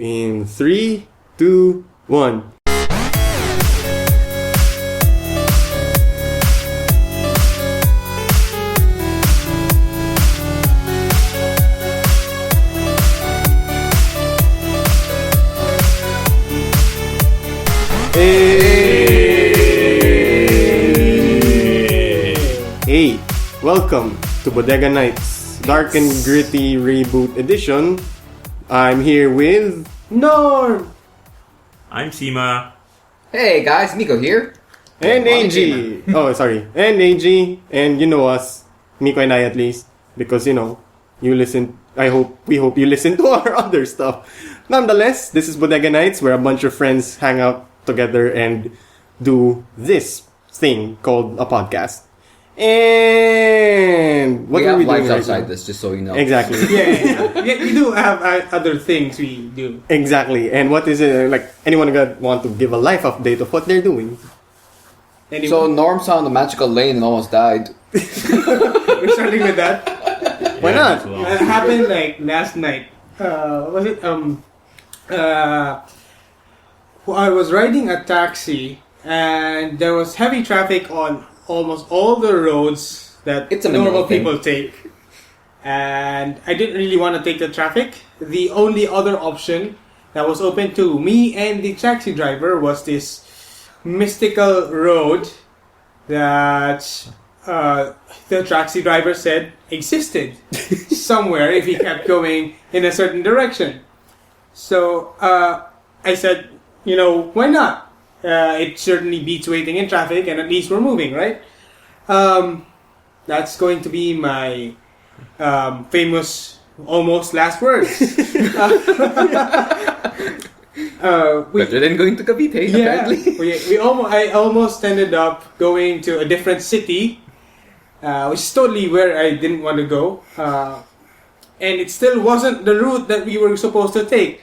In 3, 2, 1. Hey, welcome to Bodega Nights, Dark and Gritty Reboot Edition. I'm here with Norm! I'm Sima. Hey guys, Miko here. and AG. Oh, sorry, and AG, and you know us, Miko and I at least, because you listen. We hope you listen to our other stuff. Nonetheless, this is Bodega Nights, where a bunch of friends hang out together and do this thing called a podcast. And what we are have we doing lives right outside now? this, just so you know. Exactly. Yeah, we do have other things we do. Exactly. And what is it like? Anyone want to give a life update of what they're doing? Anyway, So Norm found a magical lane and almost died. we're starting with that. Why not? It happened like last night. What was it? I was riding a taxi and there was heavy traffic on almost all the roads that It's a normal normal thing. people take. And I didn't really want to take the traffic. The only other option that was open to me and the taxi driver was this mystical road that the taxi driver said existed somewhere if he kept going in a certain direction. So I said, why not? It certainly beats waiting in traffic, and at least we're moving, right? That's going to be my famous almost last words. Better than going to Cavite, apparently. I almost ended up going to a different city, which is totally where I didn't want to go. And it still wasn't the route that we were supposed to take.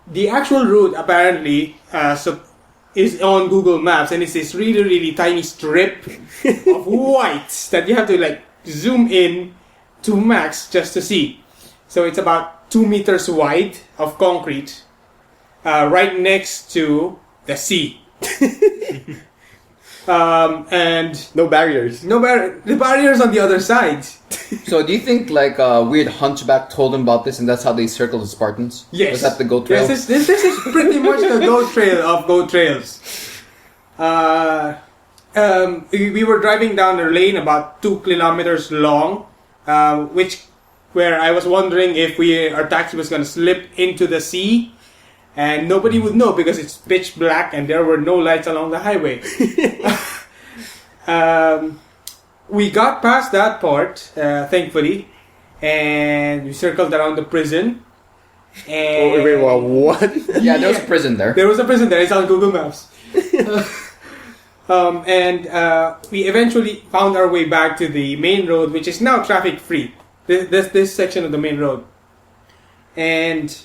The actual route apparently is on Google Maps, and it's this really, really tiny strip of white that you have to zoom in to max just to see. So it's about 2 meters wide of concrete, right next to the sea. And No barriers. the barriers on the other side. So do you think like a weird hunchback told him about this and that's how they circled the Spartans? Yes. Was that the goat trail? This is pretty much the goat trail of goat trails. We were driving down a lane about 2 kilometers long, where I was wondering if our taxi was going to slip into the sea, and nobody would know because it's pitch black and there were no lights along the highway. We got past that part, thankfully, and we circled around the prison. And Wait, what? Yeah, there was a prison there. there was a prison there. It's on Google Maps. And we eventually found our way back to the main road, which is now traffic free. This section of the main road. And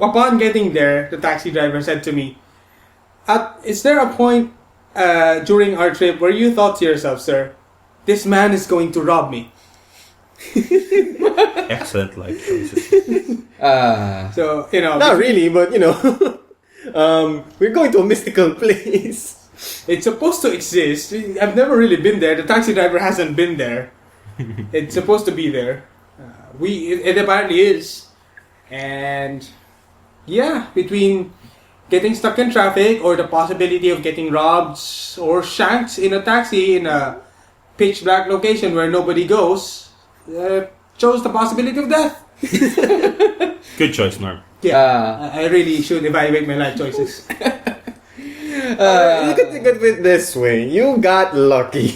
upon getting there, the taxi driver said to me, "Is there a point during our trip where you thought to yourself, sir, this man is going to rob me?" Excellent life choices. So, Not really, but we're going to a mystical place. it's supposed to exist. I've never really been there. The taxi driver hasn't been there. It's supposed to be there. It apparently is. And yeah, between getting stuck in traffic or the possibility of getting robbed or shanked in a taxi in a pitch black location where nobody goes, chose the possibility of death. Good choice, Norm. Yeah, I really should evaluate my life choices. You can think of it this way. You got lucky.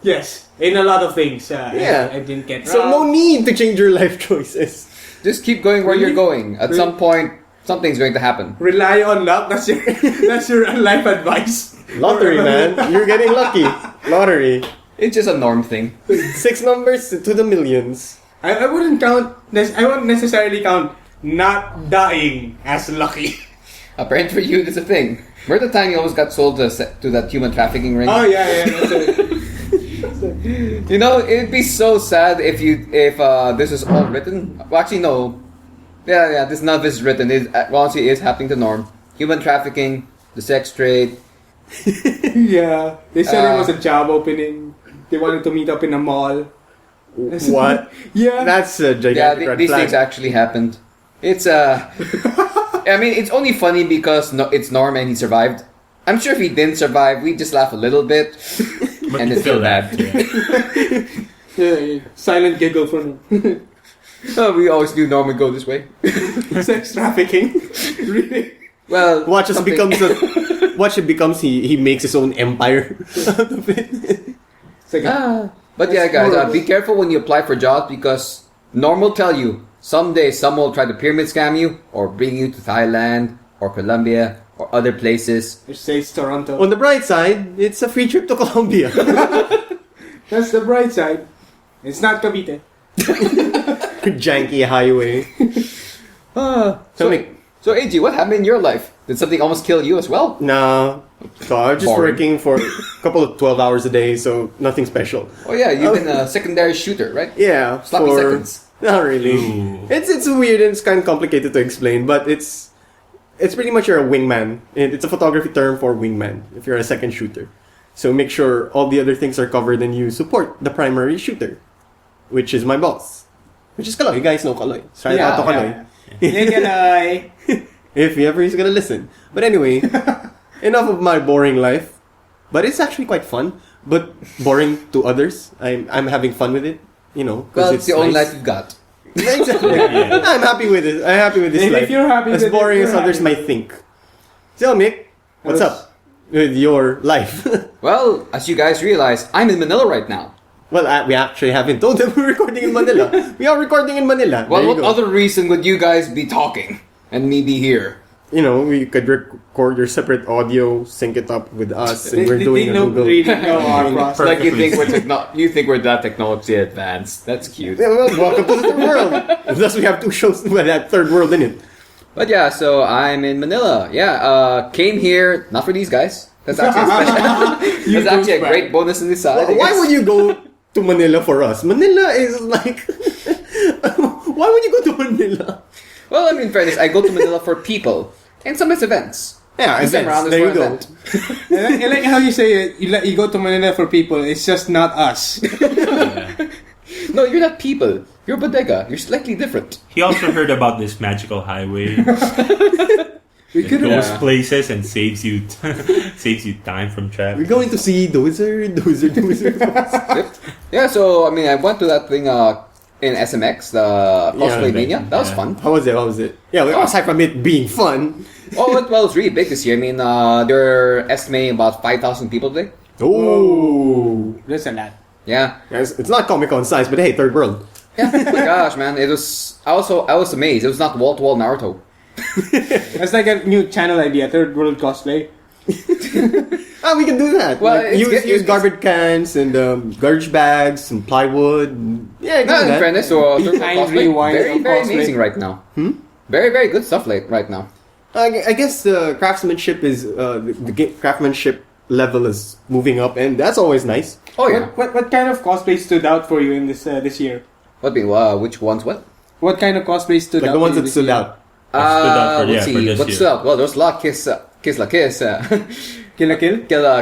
Yes, in a lot of things. Yeah. I didn't get robbed. So no need to change your life choices. Just keep going where you're Really? going. At some point, something's going to happen. Rely on luck. That's your life advice. Lottery, man. You're getting lucky. Lottery. It's just a Norm thing. 6 numbers to the millions. I wouldn't count. I wouldn't necessarily count not dying as lucky. Apparently for you, that's a thing. Remember the time you almost got sold to that human trafficking ring? Oh yeah. That's it. It'd be so sad if this is all written. Well, actually, no. Yeah. This none of this is written. Honestly, is happening to Norm. Human trafficking, the sex trade. Yeah, they said it was a job opening. They wanted to meet up in a mall. What? Yeah. That's a gigantic red These flag. things actually happened. It's I mean, it's only funny because it's Norm and he survived. I'm sure if he didn't survive, we'd just laugh a little bit. But And it's it's still still that. Yeah, silent giggle for me. We always knew Norm would go this way. Sex trafficking. Really? Well, Watch as something- becomes watch it becomes he makes his own empire out of it. It's like But yeah, That's guys, horrible. be careful when you apply for jobs because Norm will tell you someday someone will try to pyramid scam you or bring you to Thailand or Colombia or other places. it says Toronto. On the bright side, it's a free trip to Colombia. That's the bright side. It's not Cavite. Janky highway. So, me- so AG, what happened in your life? Did something almost kill you as well? Nah. So I was just Boring. working for a couple of 12 hours a day, so nothing special. Oh yeah, you've been a secondary shooter, right? Yeah. Sloppy for- seconds. Not really. Ooh. It's weird and it's kind of complicated to explain, but it's pretty much you're a wingman. It's a photography term for wingman if you're a second shooter. So make sure all the other things are covered and you support the primary shooter, which is my boss. Which is Kaloy. You guys know Kaloy. Shout out to Kaloy. Yeah. If ever he's gonna listen. But anyway, enough of my boring life. But it's actually quite fun. But boring to others. I'm having fun with it. You know, 'cause Well, it's the only nice. life you've got. Exactly. Yeah. I'm happy with it. I'm happy with this If life. you're happy as with it, boring you're as others happy might with think. So, Mick, what's Yes. up with your life? Well, as you guys realize, I'm in Manila right now. Well, we actually haven't told them we're recording in Manila. We are recording in Manila. Well, There you what go. other reason would you guys be talking and me be here? You know, we could record your separate audio, sync it up with us, and we're doing a no Google. really know our process. Like you think Perfectly. you think we're that technology advanced. That's cute. Yeah, well, welcome to the third world. Thus, we have two shows with that third world in it. But yeah, so I'm in Manila. Yeah, came here not for these guys. That's actually a special. That's actually a douchebag. great bonus in this side. Why would you go to Manila for us? Manila is like. Why would you go to Manila? Well, I mean, in fairness, I go to Manila for people and some events. Yeah, This time events. around is There for you go. event. I like how you say it. You go to Manila for people. It's just not us. Yeah. No, you're not people. You're Bodega. You're slightly different. He also heard about this magical highway. We It could goes Yeah. places and saves you time from traffic. We're going to see Dozer. Yep. Yeah, so I mean, I went to that thing in SMX, the Cosplay Yeah, Mania. That was yeah. fun. How was it? Yeah, well, aside from it being fun. Oh, well, it's really big this year. I mean, they're estimating about 5,000 people today. Oh. That's a lot. Yeah. Yes, it's not Comic Con size, but hey, third world. Yeah. Oh my gosh, man! It was. I was amazed. It was not wall to wall Naruto. That's like a new channel idea. Third world cosplay. We can do that. Well, Like, use garbage cans and garbage bags and plywood. Yeah, do No, in that. fairness, so third world Tiny cosplay, wine very of very cosplay. amazing right now. Very very good stuff right now. I guess the craftsmanship is craftsmanship level is moving up, and that's always nice. Oh yeah. What kind of cosplay stood out for you in this year? What be which ones? What? What kind of cosplay stood Like out? the ones for you that this stood year? out. stood out for- Let's yeah, for see. this What year. stood out? Well, there's a lot of Kiss La Kiss. Kill la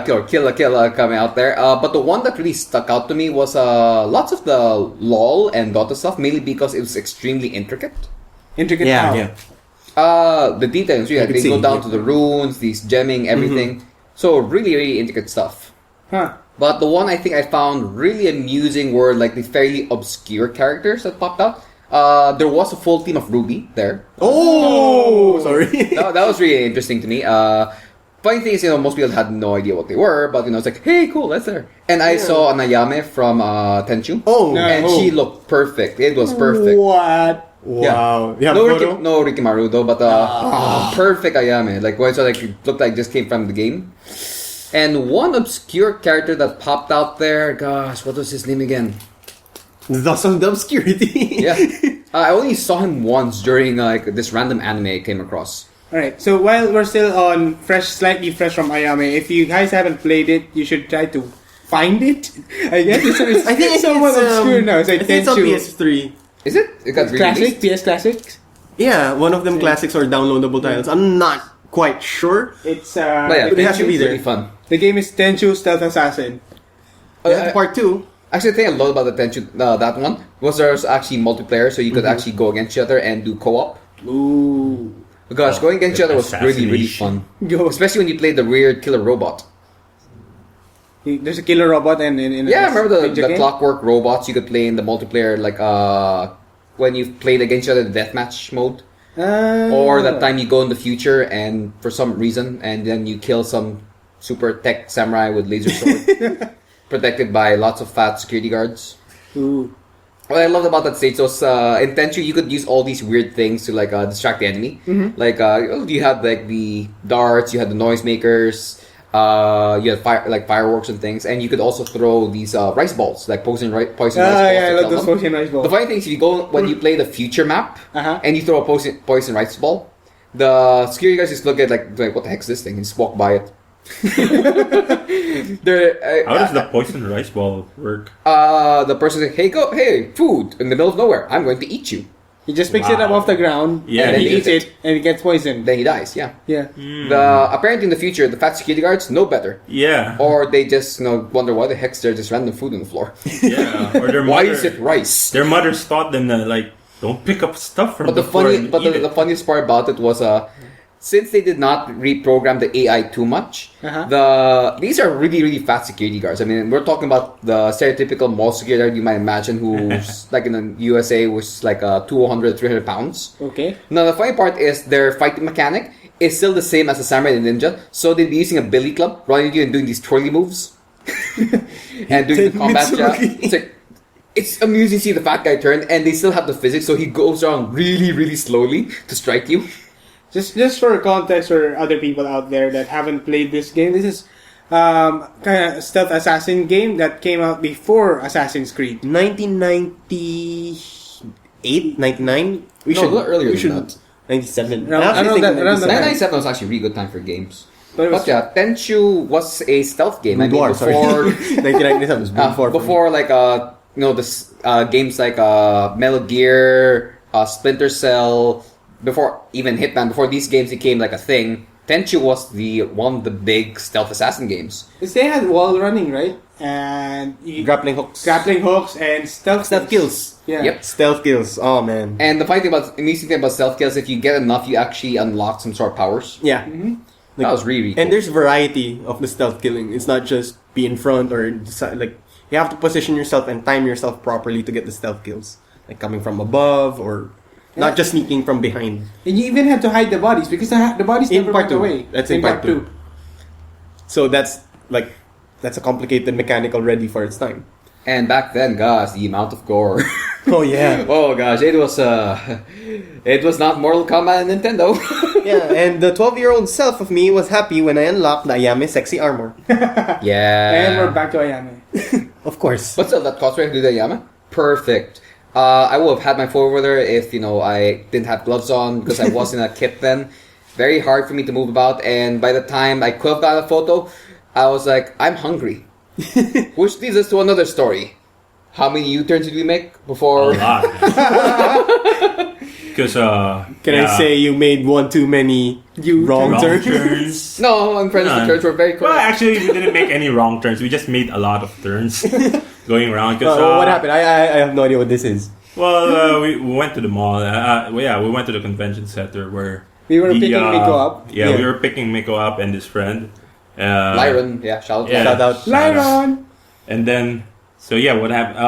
Kill. Kill coming out there. But the one that really stuck out to me was lots of the LOL and Dota stuff, mainly because it was extremely intricate. Intricate. Yeah, how? yeah. The details, yeah, could they go see, down yeah. to the runes, these gemming, everything. So really, really intricate stuff. Huh. But the one I think I found really amusing were like the fairly obscure characters that popped out. There was a full team of Ruby there. Oh, sorry. That was really interesting to me. Funny thing is, most people had no idea what they were, but it's like, hey, cool, that's there. And I saw a Nayame from Tenchu. Oh, No. And she looked perfect. It was perfect. What? wow. You have No, a photo? no Rikimaru though, but perfect Ayame. Like, so like it looked like it just came from the game. And one obscure character that popped out there, gosh, what was his name again? Thus of the obscurity. Yeah, I only saw him once during like this random anime I came across. Alright, so while we're still on slightly fresh from Ayame, if you guys haven't played it, you should try to find it. I guess it's, I think somewhat obscure now. It's like I think it's on Tenchu. PS3. Is it? It got Classic, released? PS Classic. Yeah, one of them classics or downloadable titles. I'm not quite sure. It's But yeah, It has to be Tenchu's there. really fun. the game is Tenchu Stealth Assassin. Yeah, part 2. Actually, the thing I love about the Tenchu, that one, was there's actually multiplayer, so you could actually go against each other and do co-op. Ooh. Because going against each other was really, really fun. Go. Especially when you played the weird killer robot. There's a killer robot and in Yeah, I remember video the game? clockwork robots you could play in the multiplayer, like when you played against each other, the deathmatch mode. Or that time you go in the future and for some reason, and then you kill some super tech samurai with laser sword, protected by lots of fat security guards. Ooh. What I loved about that stage was in Tenchu you could use all these weird things to like distract the enemy. Like you had like the darts, you had the noisemakers, you had fireworks and things, and you could also throw these rice balls, like poison rice balls. Yeah, I to love kill those them. potion rice balls. The funny thing is, if you go when you play the future map Uh-huh. and you throw a poison rice ball, the security guys just look at like what the heck's this thing and just walk by it. How does the poison rice ball work? The person says, hey, food in the middle of nowhere. I'm going to eat you. He just picks it up Wow. off the ground Yeah, and he he eats eats it and it gets poisoned. Then he dies. Yeah. Yeah. Apparently in the future, the fat security guards know better, Yeah. or they just wonder why the heck's there just random food on the floor. Yeah. Or their Why mother, is it rice? Their mothers taught them that like don't pick up stuff from But the floor funny, and but eat the it. funniest part about it was since they did not reprogram the AI too much, these are really really fat security guards. I mean, we're talking about the stereotypical mall security guard you might imagine, who's like in the USA was like 200, 300 pounds. Okay. Now the funny part is their fighting mechanic is still the same as a samurai and ninja, so they'd be using a billy club, running you and doing these twirly moves, and doing the combat jab. It's amusing to see the fat guy turn, and they still have the physics, so he goes around really, really slowly to strike you. Just for context for other people out there that haven't played this game, this is kind of a stealth assassin game that came out before Assassin's Creed. 1998, 99? No, a little earlier than that. 97. Around- I actually around think that- around that 97. 997 was actually a really good time for games. But it was, But yeah, Tenchu was a stealth game. I mean, Boudoir, sorry. before 1997 was before. before like this games like Metal Gear, Splinter Cell, before even Hitman, before these games became like a thing, Tenchu was one of the big stealth assassin games. they had wall running, right? And Grappling hooks. grappling hooks and stealth kills. Yeah. Yep. Stealth kills. Oh, man. And the funny thing amazing thing about stealth kills, if you get enough, you actually unlock some sort of powers. Yeah. That was really, really cool. And there's variety of the stealth killing. It's not just be in front or decide, like you have to position yourself and time yourself properly to get the stealth kills, like coming from above or not just sneaking from behind. And you even had to hide the bodies because the bodies In never part went two. away. That's in part two. So that's a complicated mechanic already for its time. And back then, gosh, the amount of gore. Oh yeah, Oh gosh, it was not Mortal Kombat and Nintendo. yeah. And the 12-year-old self of me was happy when I unlocked the Ayame sexy armor. Yeah. And we're back to Ayame. Of course. But still, that cosplay do the Yama? Perfect. I would have had my phone over there if, I didn't have gloves on because I was in a kit then. Very hard for me to move about, and by the time I could have got a photo, I was like, I'm hungry. Which leads us to another story. How many U-turns did we make before? A lot. Because Can I say you made one too many wrong wrong turns? turns? No, in fairness, the None. turns were very correct. Well, actually, we didn't make any wrong turns. We just made a lot of turns going around. Cause, What happened? I have no idea what this is. Well, we went to the mall. We went to the convention center where We were picking Miko up. Yeah, Yeah. we were picking Miko up and his friend. Lyron, yeah, shout out. Yeah. Shout out. Lyron! And then, so yeah, what happened?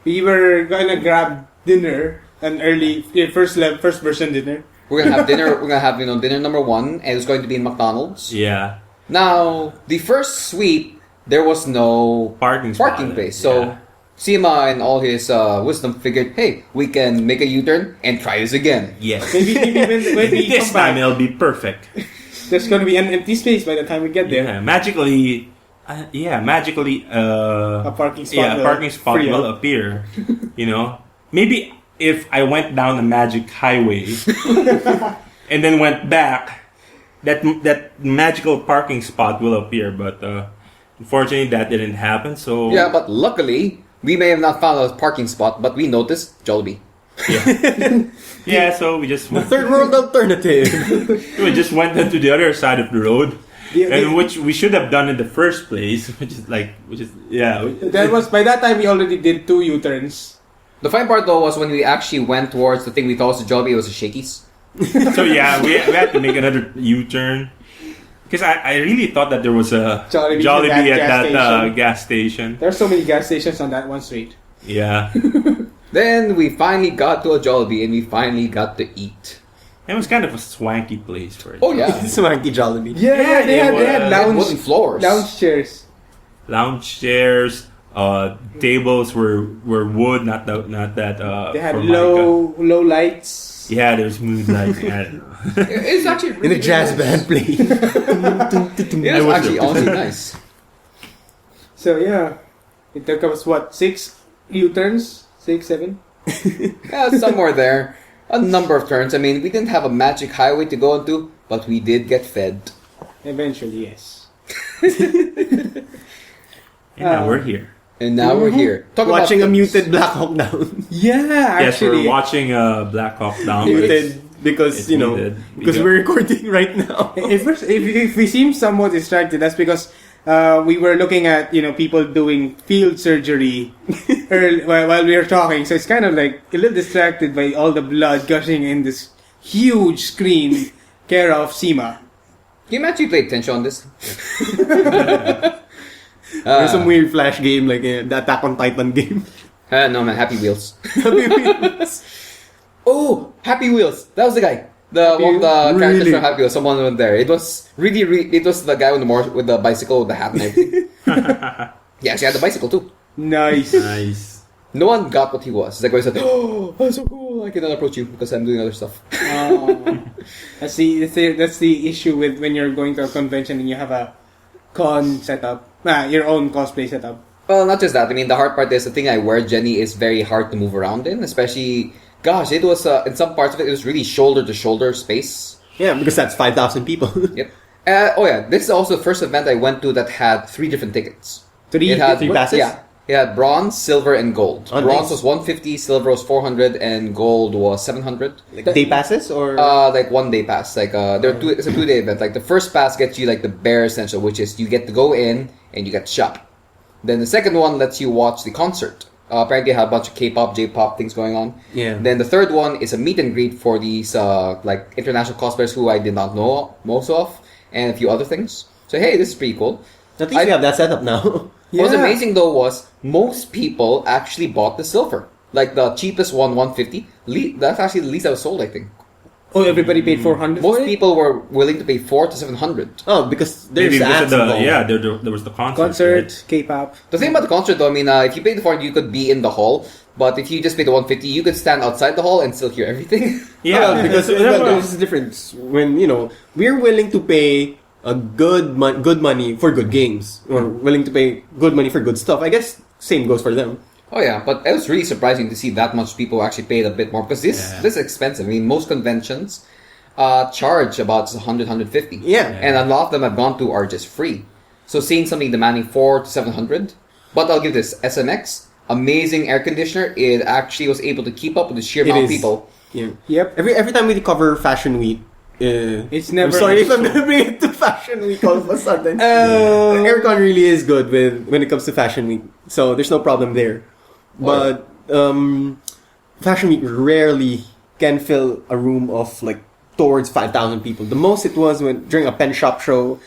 We were gonna grab dinner, an early first version dinner. We're gonna have dinner. We're gonna have dinner number 1, and it's going to be in McDonald's. Yeah, Now, the first sweep, there was no parking place. So, yeah. Sima and all his wisdom figured, hey, we can make a U-turn and try this again. Yes. Maybe when we This come time back, it'll be perfect. there's gonna be an empty space by the time we get there. Yeah, magically, A parking spot. yeah, a parking spot free will up. appear. Maybe if I went down a magic highway and then went back, that magical parking spot will appear. But unfortunately, that didn't happen. So Yeah, but luckily, we may have not found a parking spot, but we noticed Jollibee. Yeah, so we just went, Third world alternative. we just went to the other side of the road, Yeah, and which we should have done in the first place, which is that was by that time we already did 2 U-turns. The funny part though was when we actually went towards the thing we thought was a Jollibee, it was a Shakey's. So yeah, we had to make another U-turn because I really thought that there was a Jollibee at at that that gas station. There's so many gas stations on that one street. Yeah, Then we finally got to a Jollibee and we finally got to eat. it was kind of a swanky place for it. Oh yeah, Swanky Jollibee. Yeah, they had wooden lounge floors. chairs. Lounge chairs, tables were wood, not that They had formica. low lights. Yeah, there's moonlight. I don't know. It's actually In really a jazz nice. band playing. It I was was actually there. honestly nice. So yeah, it took us what 6 U-turns, 6, 7. Yeah, somewhere there. A number of turns. I mean, we didn't have a magic highway to go into, but we did get fed. Eventually, yes. And now we're here. And now we're here. Talk Watching a about muted Black Hawk Down. Yeah, Yes, we're actually. watching Black Hawk Down. Muted because, it's you know, muted. because we're recording right now. If we seem somewhat distracted, that's because we were looking at people doing field surgery while we were talking. So it's kind of like a little distracted by all the blood gushing in this huge screen, care of Sima. Can you imagine you played Tension on this? There's some weird flash game like the Attack on Titan game. No man, Happy Wheels. Oh, Happy Wheels. That was the guy. One of the characters Really? from Happy Wheels. Someone went there. It was really, it was the guy with the bicycle with the hat and everything. Yeah, she had the bicycle too. Nice. Nice. No one got what he was. The guy said, "Oh, that's so cool. I cannot approach you because I'm doing other stuff." That's the issue with when you're going to a convention and you have a con setup, your own cosplay setup. Well, not just that. I mean, the hard part is the thing I wear, Jenny, is very hard to move around in. Especially, gosh, it was in some parts of it, it was really shoulder to shoulder space. Yeah, because that's 5,000 people. Yep. Oh yeah, this is also the first event I went to that had 3 different tickets. Three passes? Yeah. Yeah, bronze, silver, and gold. Oh, Bronze nice. was 150, silver was 400, and gold was 700. Like day passes or? Like 1 day pass. Like it's a 2-day event. Like the first pass gets you like the bare essential, which is you get to go in and you get to shop. Then the second one lets you watch the concert. Apparently, they have a bunch of K-pop, J-pop things going on. Yeah. Then the third one is a meet and greet for these like international cosplayers who I did not know most of, and a few other things. So hey, this is pretty cool. At least we have that setup now. What was Yeah. amazing though was most people actually bought the silver. Like the cheapest one, 150. That's actually the least that was sold, I think. Oh, everybody paid 400 Most for it? people were willing to pay 400 to 700. Oh, because there's Maybe because ads of involved. there was the concert. Concert, K-pop. The thing about the concert though, I mean, if you paid the 400, you could be in the hall. But if you just paid the 150, you could stand outside the hall and still hear everything. Yeah, Well, because that's what- there's a difference when we're willing to pay a good money for good games. We're willing to pay good money for good stuff. I guess same goes for them. Oh yeah, but it was really surprising to see that much people actually paid a bit more because this is expensive. I mean, most conventions charge about 100, 150. Yeah. And a lot of them I've gone to are just free. So seeing something demanding 400 to 700, but I'll give this SMX amazing air conditioner. It actually was able to keep up with the sheer It amount of is. people. Yeah. Yep. Every time we cover Fashion Week, It's never. I'm sorry if I'm gonna bring it to Fashion Week all of a sudden. Aircon really is good when it comes to Fashion Week, so there's no problem there. But Fashion Week rarely can fill a room of like towards 5,000 people. The most it was during a pen shop show,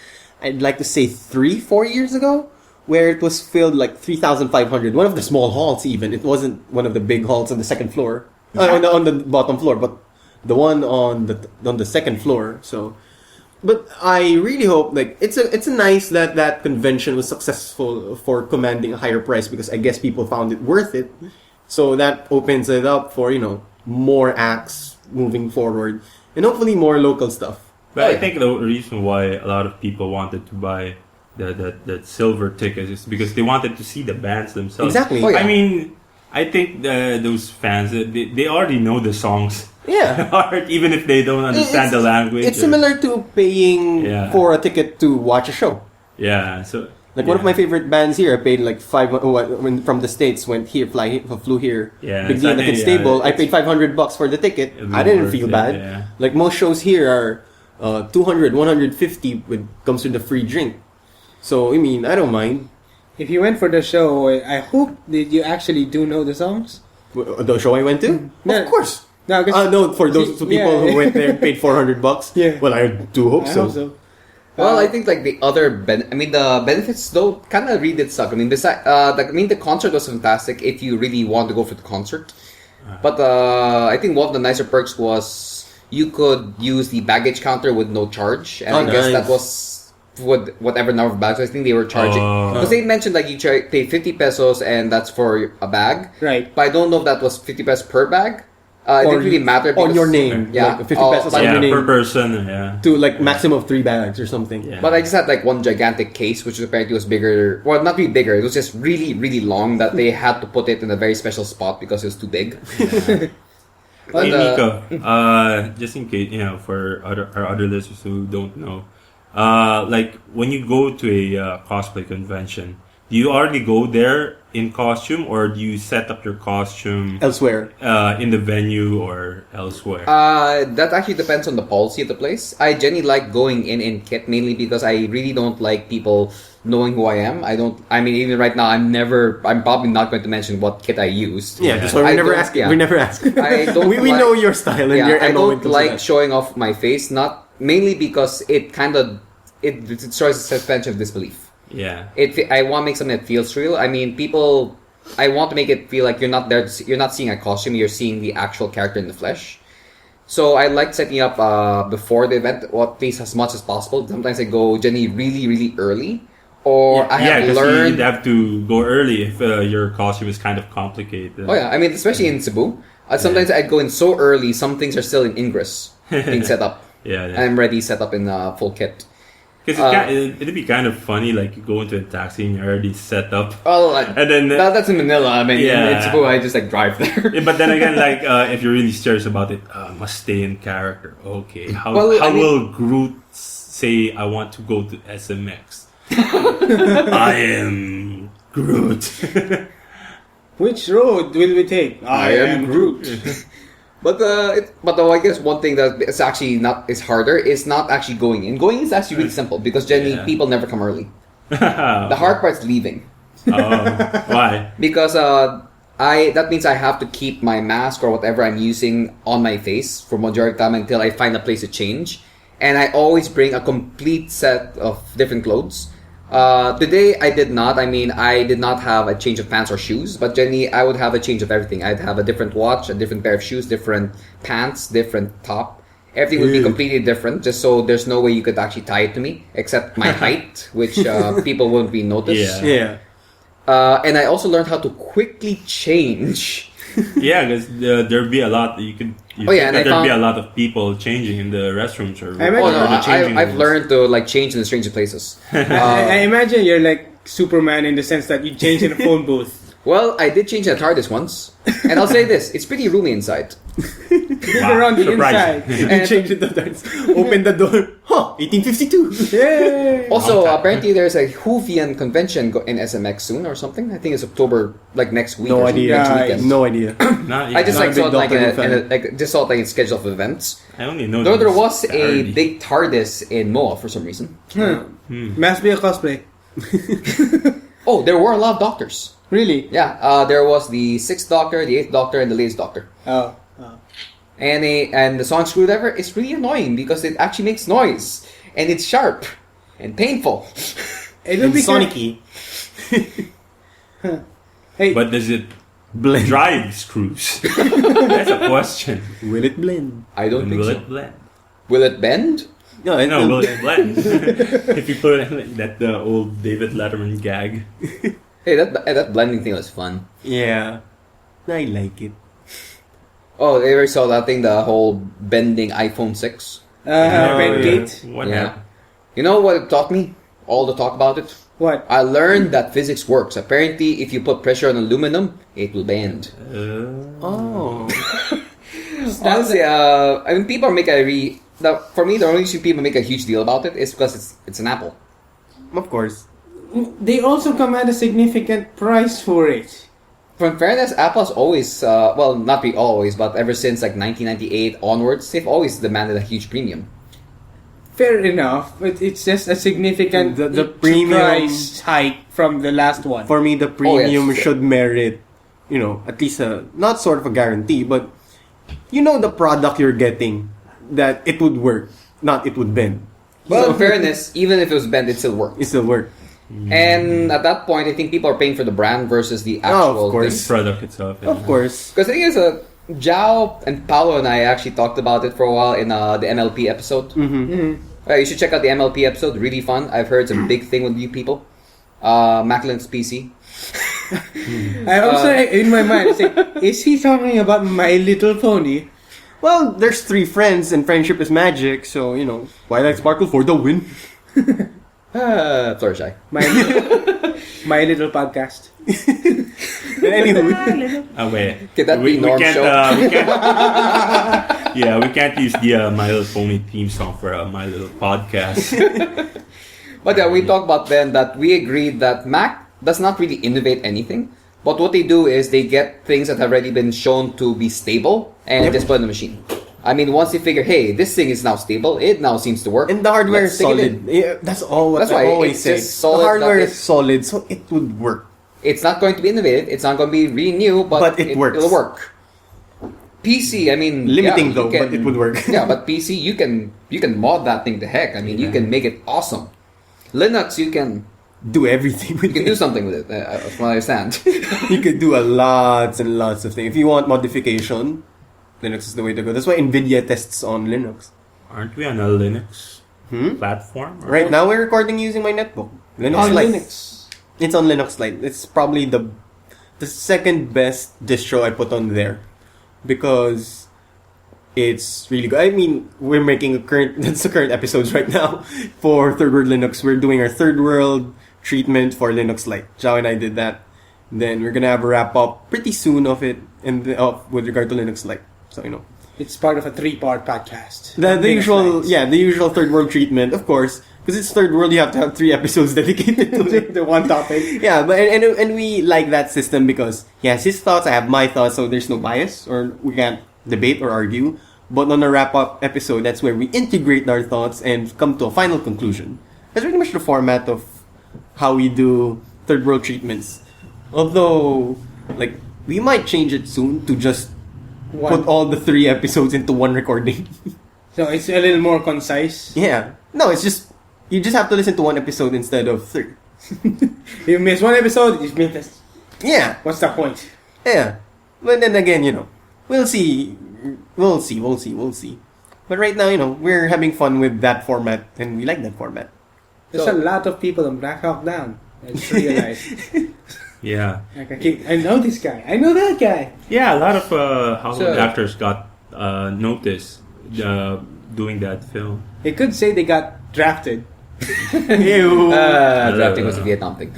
I'd like to say 3-4 years ago, where it was filled like 3,500. One of the small halls even. It wasn't one of the big halls on the second floor, on the bottom floor, but the one on the second floor. So, but I really hope like it's a nice that convention was successful for commanding a higher price because I guess people found it worth it. So that opens it up for more acts moving forward and hopefully more local stuff. But Oh, I yeah. think the reason why a lot of people wanted to buy the silver tickets is because they wanted to see the bands themselves. Exactly. Oh, yeah. I mean, I think those fans they already know the songs. Yeah. Even if they don't understand the language. It's similar to paying Yeah. for a ticket to watch a show. Yeah, so Like one of Yeah. my favorite bands here, I paid like when from the States flew here. Yeah, Big D and the Kid Stable. I paid $500 for the ticket. It'd be I didn't worth feel it, bad. yeah. Like most shows here are 200, 150 comes with a free drink. So I mean, I don't mind. If you went for the show, I hope that you actually do know the songs. The show I went to, Yeah. of course. No, No, for those two people Yeah. who went there and paid $400. Yeah. Well, I do hope I so. hope so. Well, I think like the other the benefits though kind of really did suck. I mean, the concert was fantastic if you really want to go for the concert. But I think one of the nicer perks was you could use the baggage counter with no charge, and I guess nice. that was with whatever number of bags. I think they were charging because they mentioned like you pay 50 pesos and that's for a bag. Right. But I don't know if that was 50 pesos per bag. It didn't really matter On because- your name. Yeah. Like 50 Oh, pesos but- on your Yeah, per name. person. Yeah. To like maximum of 3 bags or something. Yeah. But I just had like one gigantic case, which apparently was bigger. Well, not really bigger. It was just really, really long that they had to put it in a very special spot because it was too big. But, Hey Nico, just in case for our other listeners who don't know, like when you go to a cosplay convention, do you already go there in costume, or do you set up your costume Elsewhere. in the venue or elsewhere? that actually depends on the policy of the place. I generally like going in kit mainly because I really don't like people knowing who I am. I mean, even right now, I'm probably not going to mention what kit I used. Yeah, that's why we I never don't- ask. yeah. We never ask. I don't we like- know your style and Yeah, your I MO when don't it comes to like that. showing off my face, not mainly because it kind of it destroys the suspension of disbelief. Yeah. I want to make something that feels real. I mean, I want to make it feel like you're not there. You're not seeing a costume. You're seeing the actual character in the flesh. So I like setting up before the event, or at least as much as possible. Sometimes I go generally really, really early, or I have 'cause learned. you'd have to go early if your costume is kind of complicated. Oh yeah, I mean, especially in Cebu. Sometimes I go in so early. Some things are still in ingress being set up. Yeah. And I'm ready set up in full kit. Because it'd be kind of funny, like you go into a taxi and you're already set up. Oh, And then that's in Manila. I mean, Yeah. in Cebu, I just like drive there. Yeah, but then again, like if you're really serious about it, must stay in character. Okay, how Well, I mean- will Groot say I want to go to SMX? I am Groot. Which road will we take? I am Groot. But I guess one thing that is actually is harder is not actually going in. Going in is actually really simple because generally Yeah. people never come early. The hard part's leaving Why? because that means I have to keep my mask or whatever I'm using on my face for majority of the time until I find a place to change. And I always bring a complete set of different clothes. Today I did not. I mean, I did not have a change of pants or shoes, but generally I would have a change of everything. I'd have a different watch, a different pair of shoes, different pants, different top. Everything would be completely different, just so there's no way you could actually tie it to me, except my height, which people won't be noticed. Yeah. Yeah. And I also learned how to quickly change. Yeah, because there'd be a lot you could. Oh, yeah, and I there'd be found- a lot of people changing in the restrooms or. I imagine- Oh no, or the changing I've rooms. learned to like change in strange places. I imagine you're like Superman in the sense that you change in a phone booth. Well, I did change in a TARDIS once, and I'll say this: it's pretty roomy inside. Look Wow, around the surprising. inside. You And- change it sometimes. Open the door. Huh, 1852. Yay! Also, Long time. apparently there's a Whovian convention in SMX soon or something. I think it's October, like next week. No or something, idea. next Nice. weekend. No idea. Not I just yet. Not like a saw big it like Doctor Who fan. just saw it like a schedule of events. I only know. Though there this was a already. big TARDIS in MOA for some reason. Must be a cosplay. Oh, there were a lot of doctors. Really? Yeah, there was the 6th Doctor, the 8th Doctor, and the latest Doctor. Oh. And the sonic screwdriver is really annoying because it actually makes noise and it's sharp and painful. It will And be Sonic-y. Hey, But does it Blend. drive screws? That's a question. Will it blend? I don't And think will so. it blend? Will it bend? No, No, will it blend? If you put it like that, the old David Letterman gag. Hey, that blending thing was fun. Yeah. I like it. Oh, they already saw that thing, the whole bending iPhone 6. Ben yeah. Gate. What Yeah. happened? You know what it taught me? All the talk about it. What? I learned that physics works. Apparently, if you put pressure on aluminum, it will bend. Oh. Honestly, I mean, people make for me, the only reason people make a huge deal about it is because it's an apple. Of course. they also command a significant price for it. From fairness, Apple's always, well, not be always, but ever since like 1998 onwards, they've always demanded a huge premium. Fair enough, but it's just a significant The premium- price hike from the last one. For me, the premium yes. should merit, at least not sort of a guarantee, but the product you're getting, that it would work, not it would bend. Well, in fairness, even if it was bent, it still worked. It still work. And at that point, I think people are paying for the brand versus the Oh, actual of course. Product itself. Of course. Because the thing is, Zhao and Paolo and I actually talked about it for a while in the MLP episode. You should check out the MLP episode. Really fun. I've heard it's a big thing with you people. Mac Linux PC. I also, in my mind, say, is he talking about My Little Pony? Well, there's 3 friends and friendship is magic, so, why like Sparkle for the win? Sorry, Shai. My Little Podcast. Anyway. Oh wait. Could that be Norm's can't, show? we can't. Yeah, we can't use the My Little Pony theme song for My Little Podcast. But yeah, we talked about then that we agreed that Mac does not really innovate anything. But what they do is they get things that have already been shown to be stable and just put in the machine. I mean, once they figure, hey, this thing is now stable, it now seems to work. And the hardware let's is stick it solid. in. Yeah, that's all what That's I why always it's say. just solid The hardware that is solid, so it would work. It's not going to be innovative. It's not going to be really new, but it works. It'll work. PC, I mean, Limiting yeah, though, you but it would work. Yeah, but PC, you can mod that thing to heck. I mean, you can make it awesome. Linux, you can Do everything with do it. something with it. That's what I understand. You could do lots and lots of things. If you want modification, Linux is the way to go. That's why NVIDIA tests on Linux. Aren't we on a Linux platform? Or- Right now, we're recording using my netbook. Linux On Lite. Linux. It's on Linux Lite. It's probably the second best distro I put on there because it's really good. I mean, we're making that's the current episodes right now for Third World Linux. We're doing our Third World treatment for Linux Lite. Zhao and I did that. Then we're gonna have a wrap up pretty soon of it with regard to Linux Lite. So It's part of a 3-part podcast. the Linux usual Lights. the usual Third World treatment, of course, because it's Third World. You have to have 3 episodes dedicated to it. The one topic. Yeah, but and we like that system because he has his thoughts, I have my thoughts, so there's no bias or we can't debate or argue. But on a wrap-up episode, that's where we integrate our thoughts and come to a final conclusion. That's pretty much the format of how we do Third World treatments. Although, we might change it soon to just put all the 3 episodes into one recording. So it's a little more concise. Yeah. No, it's just, you just have to listen to one episode instead of 3. You miss one episode, you miss this. Yeah. What's the point? Yeah. But then again, we'll see. We'll see. But right now, we're having fun with that format and we like that format. There's a lot of people on Black Hawk Down. I just realized. Yeah. I know this guy. I know that guy. Yeah, a lot of Hollywood So- actors got noticed doing that film. They could say they got drafted. Ew. Drafting was a Vietnam thing.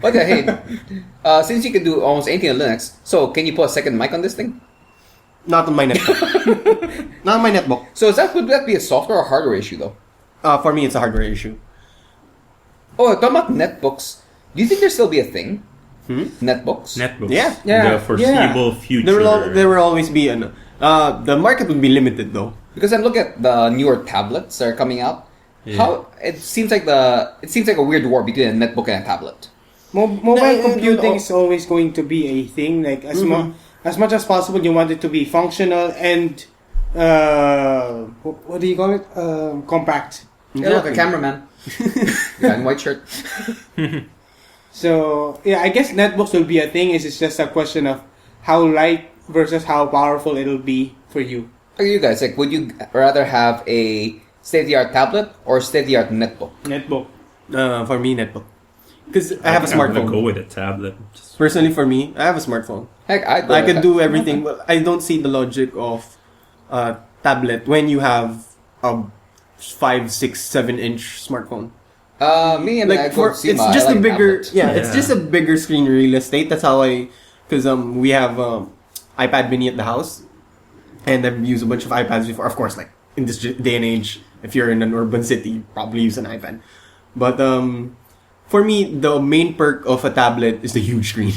But yeah, hey, since you can do almost anything on Linux, so can you put a second mic on this thing? Not on my netbook. Not on my netbook. So would that be a software or hardware issue though? For me, it's a hardware issue. Oh, talking about netbooks, do you think there'll still be a thing? Netbooks? Netbooks. Yeah. The foreseeable future. There will always be the market would be limited though. Because I'm looking at the newer tablets that are coming out. Yeah. How it seems like a weird war between a netbook and a tablet. Mobile No, computing is always going to be a thing. Like as much as possible, you want it to be functional and what do you call it? Compact. Yeah, look, a cameraman. Guy in white shirt. So yeah, I guess netbooks will be a thing. It's just a question of how light versus how powerful it'll be for you. Okay, you guys, would you rather have a state-of-the-art tablet or state-of-the-art netbook? Netbook. For me, netbook. Because I have a I'm gonna smartphone. go with a tablet. Personally, for me, I have a smartphone. Heck, I can do everything. Well, I don't see the logic of tablet when you have a 5, 6, 7-inch smartphone. Me and I go see it's just a bigger tablet. it's just a bigger screen real estate. That's how because we have iPad mini at the house, and I've used a bunch of iPads before. Of course, in this day and age, if you're in an urban city, you probably use an iPad. But For me, the main perk of a tablet is the huge screen.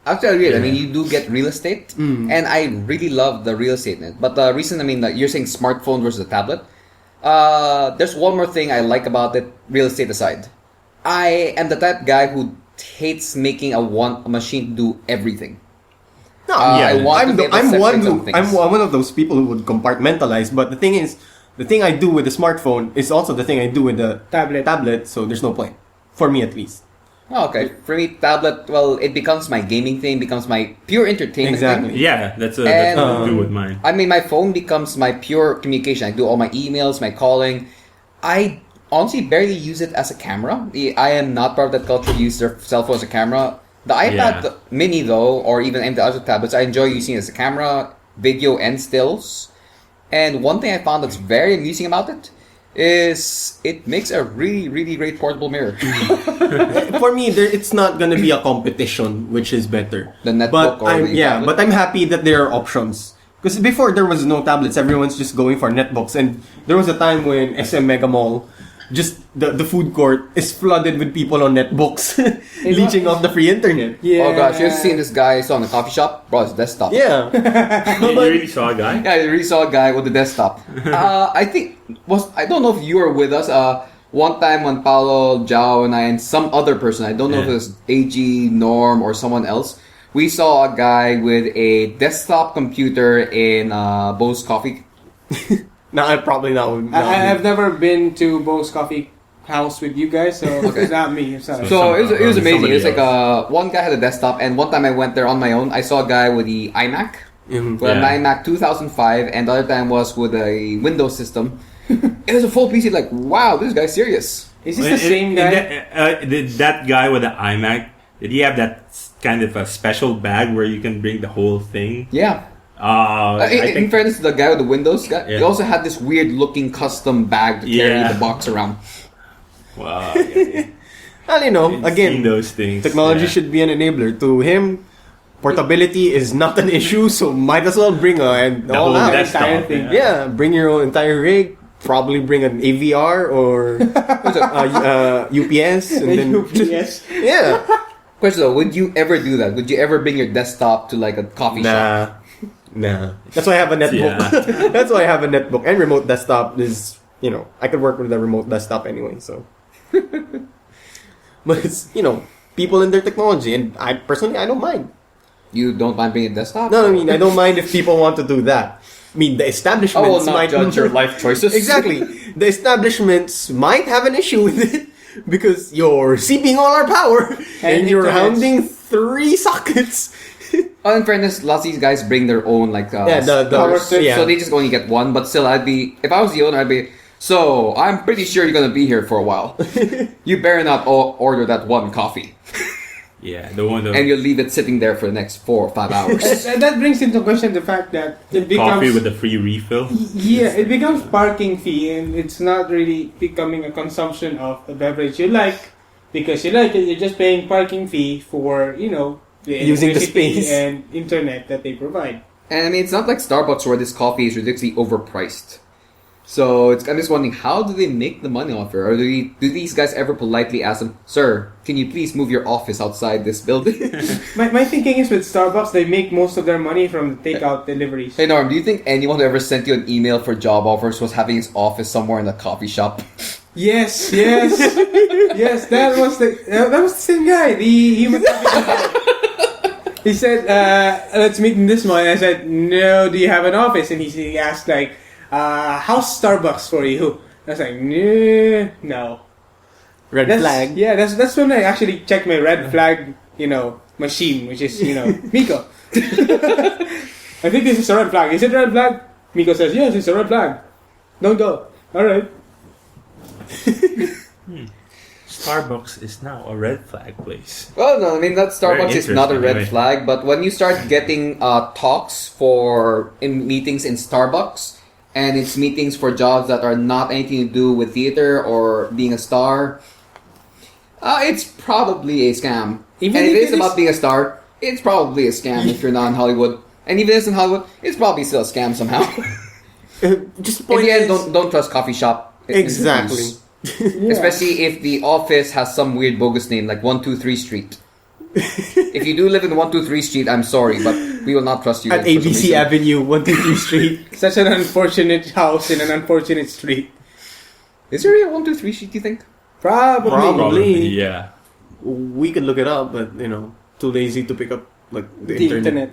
Actually, I agree. I mean, you do get real estate, and I really love the real estate in it. But the reason, I mean, that you're saying smartphone versus a tablet, there's one more thing I like about it, real estate aside. I am the type of guy who hates making a machine do everything. No, I want to be able to I'm separate one some who, things. I'm one of those people who would compartmentalize. But the thing is, the thing I do with the smartphone is also the thing I do with the Tablet. So there's no point for me, at least. Oh, okay. For me, tablet, well, it becomes my gaming thing, becomes my pure entertainment Exactly. thing. Yeah, that's what And- I do with mine. I mean, my phone becomes my pure communication. I do all my emails, my calling. I honestly barely use it as a camera. I am not part of that culture who use their cell phone as a camera. The iPad mini, though, or even any of the other tablets, I enjoy using it as a camera, video, and stills. And one thing I found that's very amusing about it is it makes a really, really great portable mirror. For me, it's not gonna be a competition which is better. The netbook but or I'm, the yeah, tablet? but I'm happy that there are options. Because before there was no tablets, everyone's just going for netbooks, and there was a time when SM Mega Mall, just the food court is flooded with people on netbooks, leeching off the free internet. Yeah. Oh gosh, you've seen this guy I saw in the coffee shop? Bro, it's desktop. Yeah, You really saw a guy? Yeah, I really saw a guy with a desktop. I think I don't know if you were with us. One time when Paolo, Jao, and I, and some other person, I don't know if it was AG, Norm, or someone else, we saw a guy with a desktop computer in Bo's Coffee. no, I probably not. I've never been to Bo's Coffee House with you guys, so it's not me. I'm sorry. So it was amazing. Somebody It was like one guy had a desktop, and one time I went there on my own. I saw a guy with the iMac, with an iMac 2005, and the other time was with a Windows system. It was a full PC. Like, wow, this guy's serious. Is this the same guy? Did that guy with the iMac, did he have that kind of a special bag where you can bring the whole thing? Yeah. I In think fairness to the guy with the Windows guy, Yeah. he also had this weird looking custom bag to carry Yeah. the box around. wow. Well, you know, Seen again, those things. technology yeah. should be an enabler. To him, portability is not an issue, so might as well bring the all whole out. desktop. thing. Yeah, bring your own entire rig. Probably bring an AVR or UPS, and then UPS. yeah. Question though, would you ever do that? Would you ever bring your desktop to like a coffee shop? Nah. That's why I have a netbook. Yeah. That's why I have a netbook. And remote desktop is, I could work with a remote desktop anyway, so. But it's, people in their technology, and I personally, I don't mind. You don't mind bringing a desktop? No, I mean, I don't mind if people want to do that. I mean, the I establishments will not might judge your life choices. Exactly. The establishments might have an issue with it because you're seeping all our power and you're internets. hounding 3 sockets. Oh, in fairness, lots of these guys bring their own like the power strips. yeah. so they just only get one. But still, if I was the owner, I'd be. So I'm pretty sure you're gonna be here for a while. You better not order that one coffee, Yeah, the one and you'll leave it sitting there for the next 4 or 5 hours. And that brings into question the fact that it becomes coffee with the free refill. yeah, it becomes parking fee, and it's not really becoming a consumption of a beverage you like because you like it. You're just paying parking fee for the Using the electricity space. and internet that they provide. And I mean, it's not like Starbucks where this coffee is ridiculously overpriced. So I'm just wondering, how do they make the money off it? Or do these guys ever politely ask them, "Sir, can you please move your office outside this building?" My thinking is with Starbucks, they make most of their money from takeout deliveries. Hey Norm, do you think anyone who ever sent you an email for job offers was having his office somewhere in a coffee shop? Yes, yes. That was the same guy, the human capital guy. He said, "Let's meet in this one." I said, "No, do you have an office?" And he asked like, "How's Starbucks for you?" I was like, "No." Red flag. Yeah, that's when I actually checked my red flag, machine, which is Miko. I think this is a red flag. Is it a red flag? Miko says, "Yes, it's a red flag. Don't go." All right. Starbucks is now a red flag place. Well, no, I mean that Starbucks Very is not a interesting, red anyway. flag, but when you start getting talks in meetings in Starbucks, and it's meetings for jobs that are not anything to do with theater or being a star, it's probably a scam. Even And if if it's it is- about being a star, it's probably a scam if you're not in Hollywood. And even if it's in Hollywood, it's probably still a scam somehow. Just In point the end, is- don't trust coffee shop. Exactly. Especially if the office has some weird bogus name like 123 Street. If you do live in 123 Street, I'm sorry, but we will not trust you. At ABC Avenue, 123 Street. Such an unfortunate house in an unfortunate street. Is there a 123 Street, do you think? Probably. Yeah. We could look it up, but too lazy to pick up like the internet.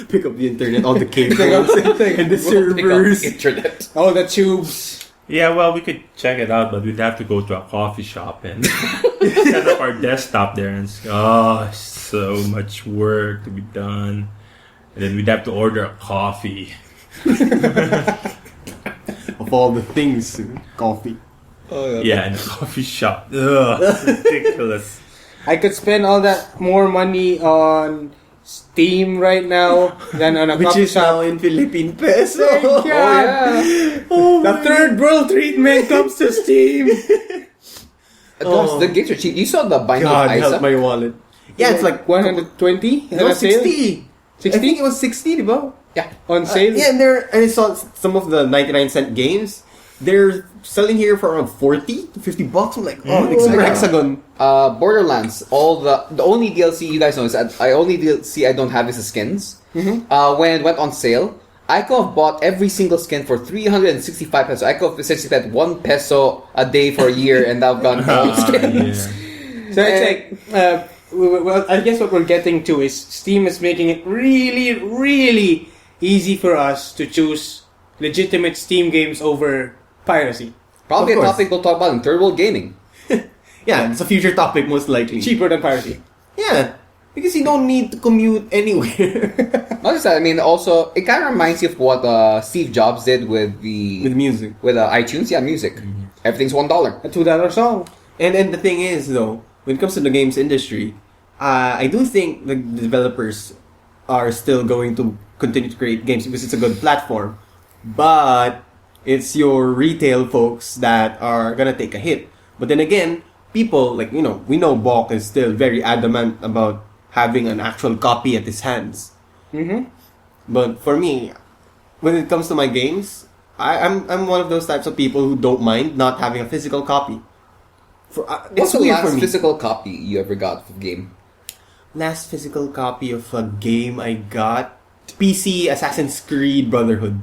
Pick up the internet, all the cables and the servers, Internet. All the tubes. Yeah, well, we could check it out, but we'd have to go to a coffee shop and set up our desktop there. And so much work to be done. And then we'd have to order a coffee. Of all the things, coffee. Oh, Yeah, in a coffee shop. Ugh, it's ridiculous. I could spend all that more money on Steam right now than on a Which coffee is now shop. in Philippine peso. Thank Oh, God. yeah. The third world treatment comes to Steam. Plus, the games are cheap. You saw the Binding of God, help Isaac? my wallet. Yeah, it's like 120 No, on a sale? 60. 60? I think it was 60, diba? Yeah. On sale? Yeah, and I saw some of the 99-cent games. They're selling here for around 40 to 50 bucks. I'm like, oh, it's super yeah. hexagon. Borderlands, the only DLC you guys know is that only DLC I don't have is the skins. When it went on sale, I could have bought every single skin for 365 pesos. I could have essentially spent 1 peso a day for a year and I've gotten all skins. Yeah. So it's like, well, I guess what we're getting to is Steam is making it really, really easy for us to choose legitimate Steam games over piracy. Probably Of a course. topic we'll talk about in third world gaming. Yeah, it's a future topic, most likely. Cheaper than piracy. Yeah, because you don't need to commute anywhere. Not just that, I mean, also, it kind of reminds you of what Steve Jobs did with With music. iTunes. Yeah, music. Everything's $1. A $2 song. And the thing is, though, when it comes to the games industry, I do think the developers are still going to continue to create games because it's a good platform. But it's your retail folks that are gonna take a hit. But then again, people, like, we know Bok is still very adamant about having an actual copy at his hands. Mm-hmm. But for me, when it comes to my games, I'm one of those types of people who don't mind not having a physical copy. What's It's the weird last for me. physical copy you ever got of a game? Last physical copy of a game I got, PC Assassin's Creed Brotherhood.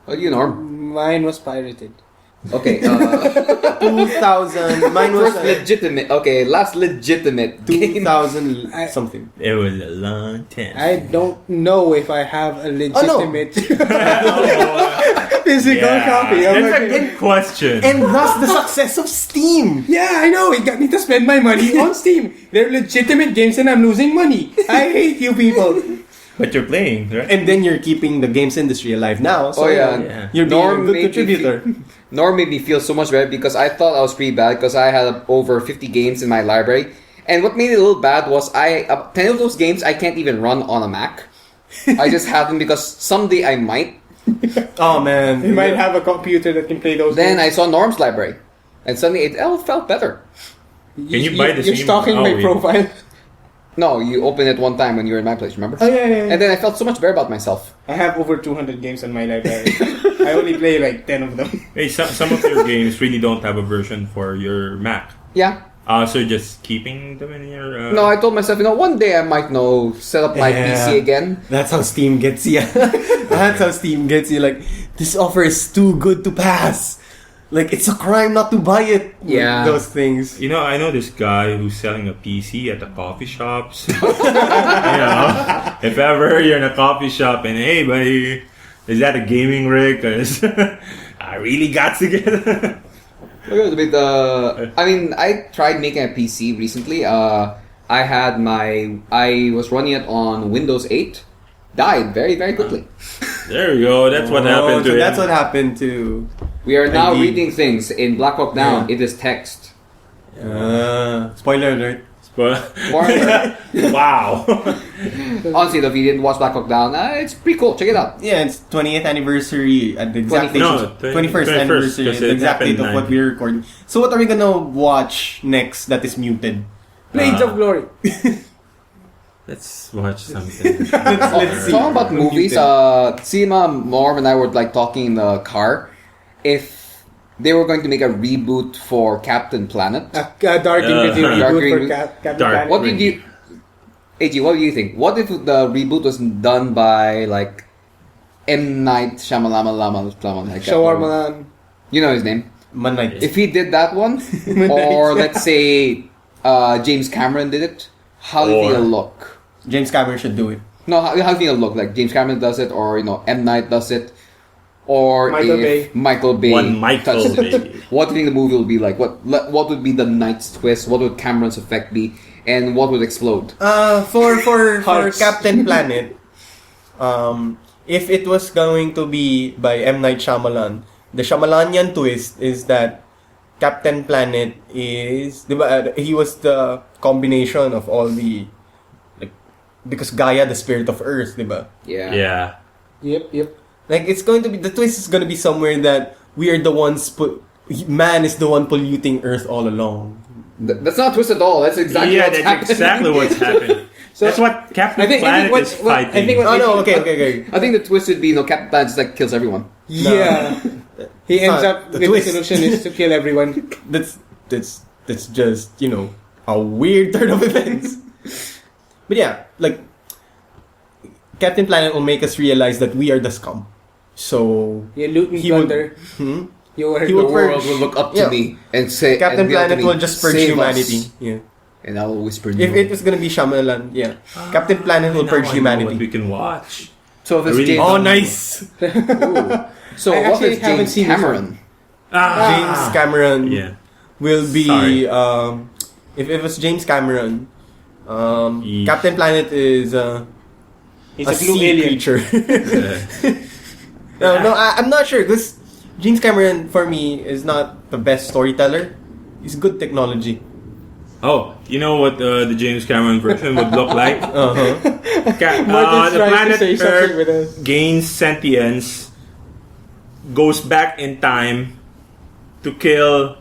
Oh, you Norm? Mine was pirated. Okay, 2000. Mine was first legitimate. Okay, last legitimate game. 2000 I- something. It was a long time. I don't know if I have a no. legitimate physical copy. of That's my a game. good question. And thus the success of Steam. Yeah, I know. It got me to spend my money on Steam. They're legitimate games and I'm losing money. I hate you people. But you're playing, right? And then you're keeping the games industry alive now. So Oh, yeah. Yeah. you're being Norm a good made me contributor. Norm made me feel so much better because I thought I was pretty bad because I had over 50 games in my library. And what made it a little bad was 10 of those games I can't even run on a Mac. I just have them because someday I might. Oh man. You might have a computer that can play those Then I games. saw Norm's library. And suddenly it all felt better. Can you buy the You're same- stalking oh, my wait. profile. No, you opened it one time when you were in my place, remember? Oh, yeah. And then I felt so much better about myself. I have over 200 games on my library. I only play like 10 of them. Hey, some of your games really don't have a version for your Mac. Yeah. So you're just keeping them in your... No, I told myself, one day I might set up my Yeah. PC again. That's how Steam gets you. That's how Steam gets you. Like, this offer is too good to pass. Like, it's a crime not to buy it. Yeah. Those things. You know, I know this guy who's selling a PC at the coffee shops. If ever you're in a coffee shop and, hey, buddy, is that a gaming rig? 'Cause I really got to get it. I mean, I tried making a PC recently. I was running it on Windows 8. Died very, very quickly. There you go. That's what happened to so him. that's what happened to... We are now Indeed. reading things in Black Hawk Down. Yeah. It is text. Spoiler alert. Wow. Honestly, though, if you didn't watch Black Hawk Down, it's pretty cool. Check it out. Yeah, it's 20th anniversary at the exact date. 21st, 21st anniversary, 'cause the it exact date happened of what we're recording. So what are we gonna watch next that is muted? Blades of Glory. Let's watch something. Let's see. Talking about movies, Muted. Sima, Norm, and I were talking in the car. If they were going to make a reboot for Captain Planet. A dark and gritty Dark reboot for reboot. Captain Dark. Planet. What did you, AG? What do you think? What if the reboot was done by like M Night Shyamalan? Shawarma. You know his name. Manite. If he did that one, or let's say James Cameron did it, how do you think it'll look? James Cameron should do it. No, how do you think it'll look? Like James Cameron does it, or M Night does it, or Michael if Bay. Michael Bay One Michael touches it. Bay. What do you think the movie will be like? What would be the Knight's twist? What would Cameron's effect be? And what would explode? For Hearts. Captain Planet, if it was going to be by M Night Shyamalan, the Shyamalanian twist is that Captain Planet is, diba, he was the combination of all the, like, because Gaia, the spirit of Earth, diba? Yeah. Yeah. Yep. Like, it's going to be, the twist is going to be somewhere that we are the ones, man is the one polluting Earth all along. That's not a twist at all. That's exactly what's that's happening. exactly what's happening. So, That's what Captain I think Planet what- is what- I fighting. think what- Oh, no, okay. I think the twist would be, Captain Planet just kills everyone. Yeah. He ends up The with twist. the solution is to kill everyone. That's just, a weird turn of events. But yeah, like, Captain Planet will make us realize that we are the scum. So, You loot and He would- plunder. You were He The would world purge. will look up to Yeah. me and say, Captain and yell to Planet me, will just purge "Save humanity. us." Yeah. And I will whisper, If "No." it was gonna be Shyamalan, yeah. Captain Planet will Now purge I know humanity. What we can watch. So if it's I really James, Oh, nice! so I what actually if haven't James seen this Cameron? James Cameron Yeah. will be, Sorry. if it was James Cameron, Yeesh. Captain Planet is He's a a blue sea alien. creature. Uh, I'm not sure, because James Cameron, for me, is not the best storyteller. He's good technology. oh, you know what the James Cameron version would look like? Uh-huh. Martin's The trying to planet say something with Earth us. gains sentience, goes back in time to kill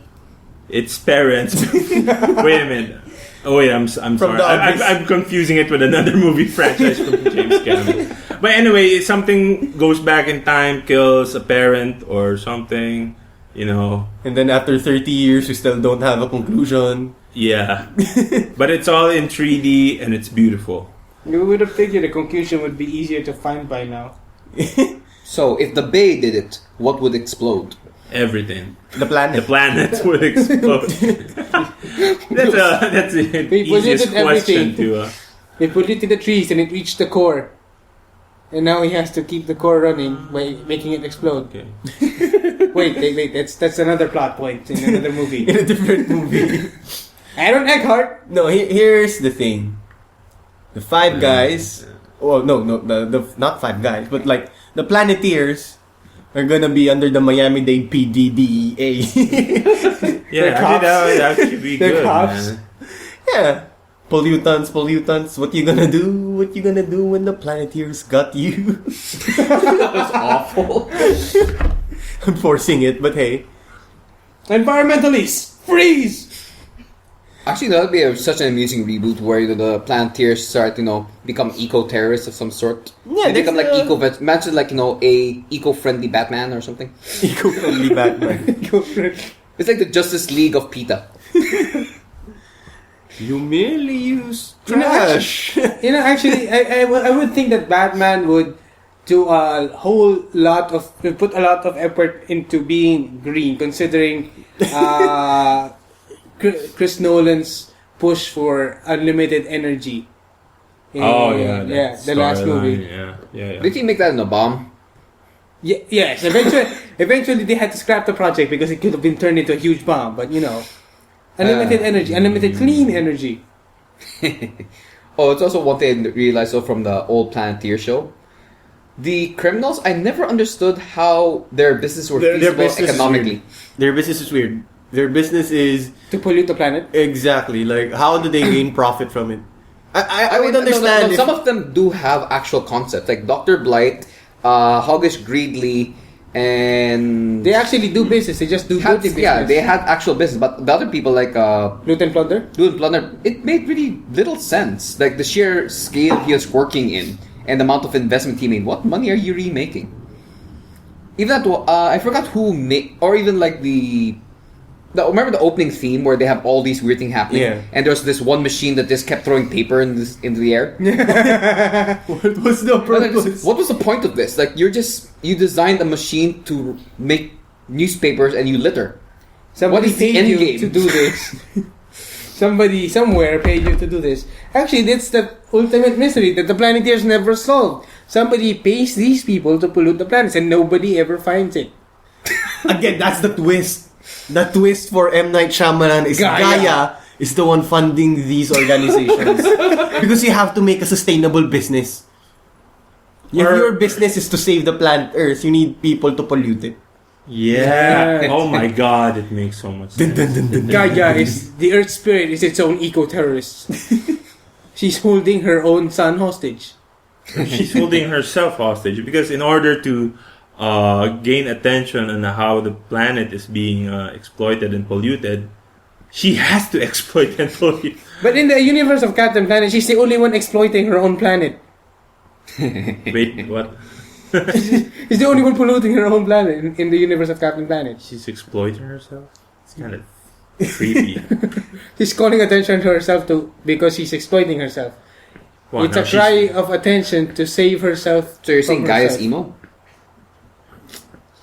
its parents. Wait a minute. Oh wait, I'm sorry. the abyss. I'm confusing it with another movie franchise from James Cameron. But anyway, something goes back in time, kills a parent or something. And then after 30 years, we still don't have a conclusion. Yeah. But it's all in 3D and it's beautiful. You would have figured the conclusion would be easier to find by now. So if the Bay did it, what would explode? Everything. The The planet. planet would explode. that's the We easiest polluted question everything. to. They polluted the trees and it reached the core. And now he has to keep the core running by making it explode. Okay. Wait. That's another plot point in another movie. In a different movie. Aaron Eckhart. No, here's the thing. The five guys. Well, no, the not five guys, but like the Planeteers are gonna be under the Miami-Dade PDDEA. Yeah, I think that would actually be They're good. cops. Man. Yeah. Pollutants. What you gonna do? What you gonna do when the Planeteers got you? That was awful. I'm forcing it, but hey. Environmentalists, freeze! Actually, that would be such an amusing reboot where the Planeteers start, become eco-terrorists of some sort. Yeah, They become like there's imagine like a eco-friendly Batman or something. eco-friendly Batman. It's like the Justice League of PETA. You merely use You know, trash. Actually, I would think that Batman would do put a lot of effort into being green, considering Chris Nolan's push for unlimited energy. The last movie. Yeah. Did he make that in a bomb? Yes, eventually they had to scrap the project because it could have been turned into a huge bomb. But unlimited energy, unlimited clean energy. Oh, it's also one thing I realized from the old Planeteer show. The criminals, I never understood how their business were Their feasible business is economically. Their business is weird. Their business is To pollute the planet. exactly like how do they gain profit from it? I would mean, understand if some of them do have actual concepts, like Dr. Blight, Hoggish Greedley, and They actually do business. They just do had, dirty business. yeah, they had actual business. But the other people like Loot and plunder. Dude Plunder, it made really little sense. Like the sheer scale he was working in and the amount of investment he made. What money are you remaking? even that I forgot who made, or even like remember the opening theme where they have all these weird things happening, Yeah. and there's this one machine that just kept throwing paper into the air. What was the And then purpose? what was the point of this? Like you designed a machine to make newspapers and you litter. Somebody What is the paid end you game? to do this. Somebody somewhere paid you to do this. Actually, that's the ultimate mystery that the Planeteers never solved. Somebody pays these people to pollute the planets and nobody ever finds it. Again, that's the twist. The twist for M. Night Shyamalan is Gaia is the one funding these organizations. Because you have to make a sustainable business. If your business is to save the planet Earth, you need people to pollute it. Yeah. Oh my god, it makes so much sense. Gaia is the Earth Spirit is its own eco-terrorist. She's holding her own son hostage. She's holding herself hostage because in order to gain attention on how the planet is being exploited and polluted, she has to exploit and pollute. But in the universe of Captain Planet, she's the only one exploiting her own planet. Wait, what? She's the only one polluting her own planet in the universe of Captain Planet. She's exploiting herself? It's kind of creepy. She's calling attention to herself because she's exploiting herself. Well, It's now a cry of attention to save herself. So you're saying from Gaia's herself. emo?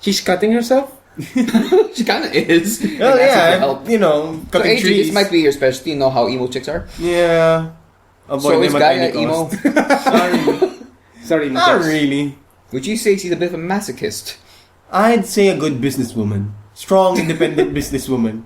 She's cutting herself? She kind of is. Well, And asking for yeah, help. you know, So cutting AJ, trees. this might be your specialty. You know how emo chicks are. Yeah. Avoid So is them at Gaia any emo? cost. Sorry. Sorry, Not Nicholas. really. Would you say she's a bit of a masochist? I'd say a good businesswoman. Strong, independent businesswoman.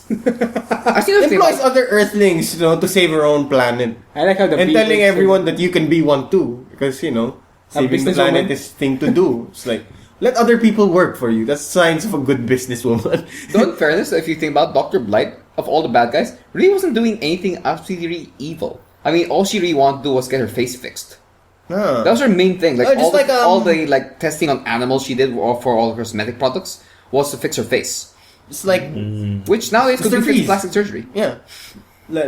I see the thing Employs about, other Earthlings, you know, to save her own planet. I like how the And people telling everyone that you can be one too. Because, you know, saving the planet businesswoman? is thing to do. It's like, let other people work for you. That's signs of a good businesswoman. though in fairness, if you think about Dr. Blight, of all the bad guys, really wasn't doing anything absolutely evil. I mean, all she really wanted to do was get her face fixed. Huh. That was her main thing. Like, Oh, just all like, the like testing on animals she did for all her cosmetic products was to fix her face. It's like, Which nowadays could Mr. be fixed Freeze. plastic surgery. yeah.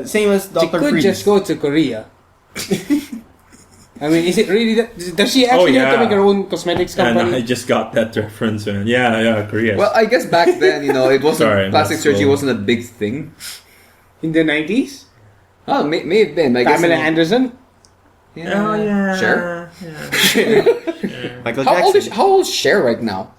Same as She Dr. could Freeze. just go to Korea. I mean, is it really that? Does she actually have to yeah. make her own cosmetics And company? I just got that reference, man. Yeah, Korea. Well, I guess back then, you know, it wasn't Sorry, plastic that's surgery slow. wasn't a big thing. In the 90s? Oh, may have been. I guess. Pamela Anderson? Oh, yeah. Cher? Michael How old Jackson. how old is Cher right now?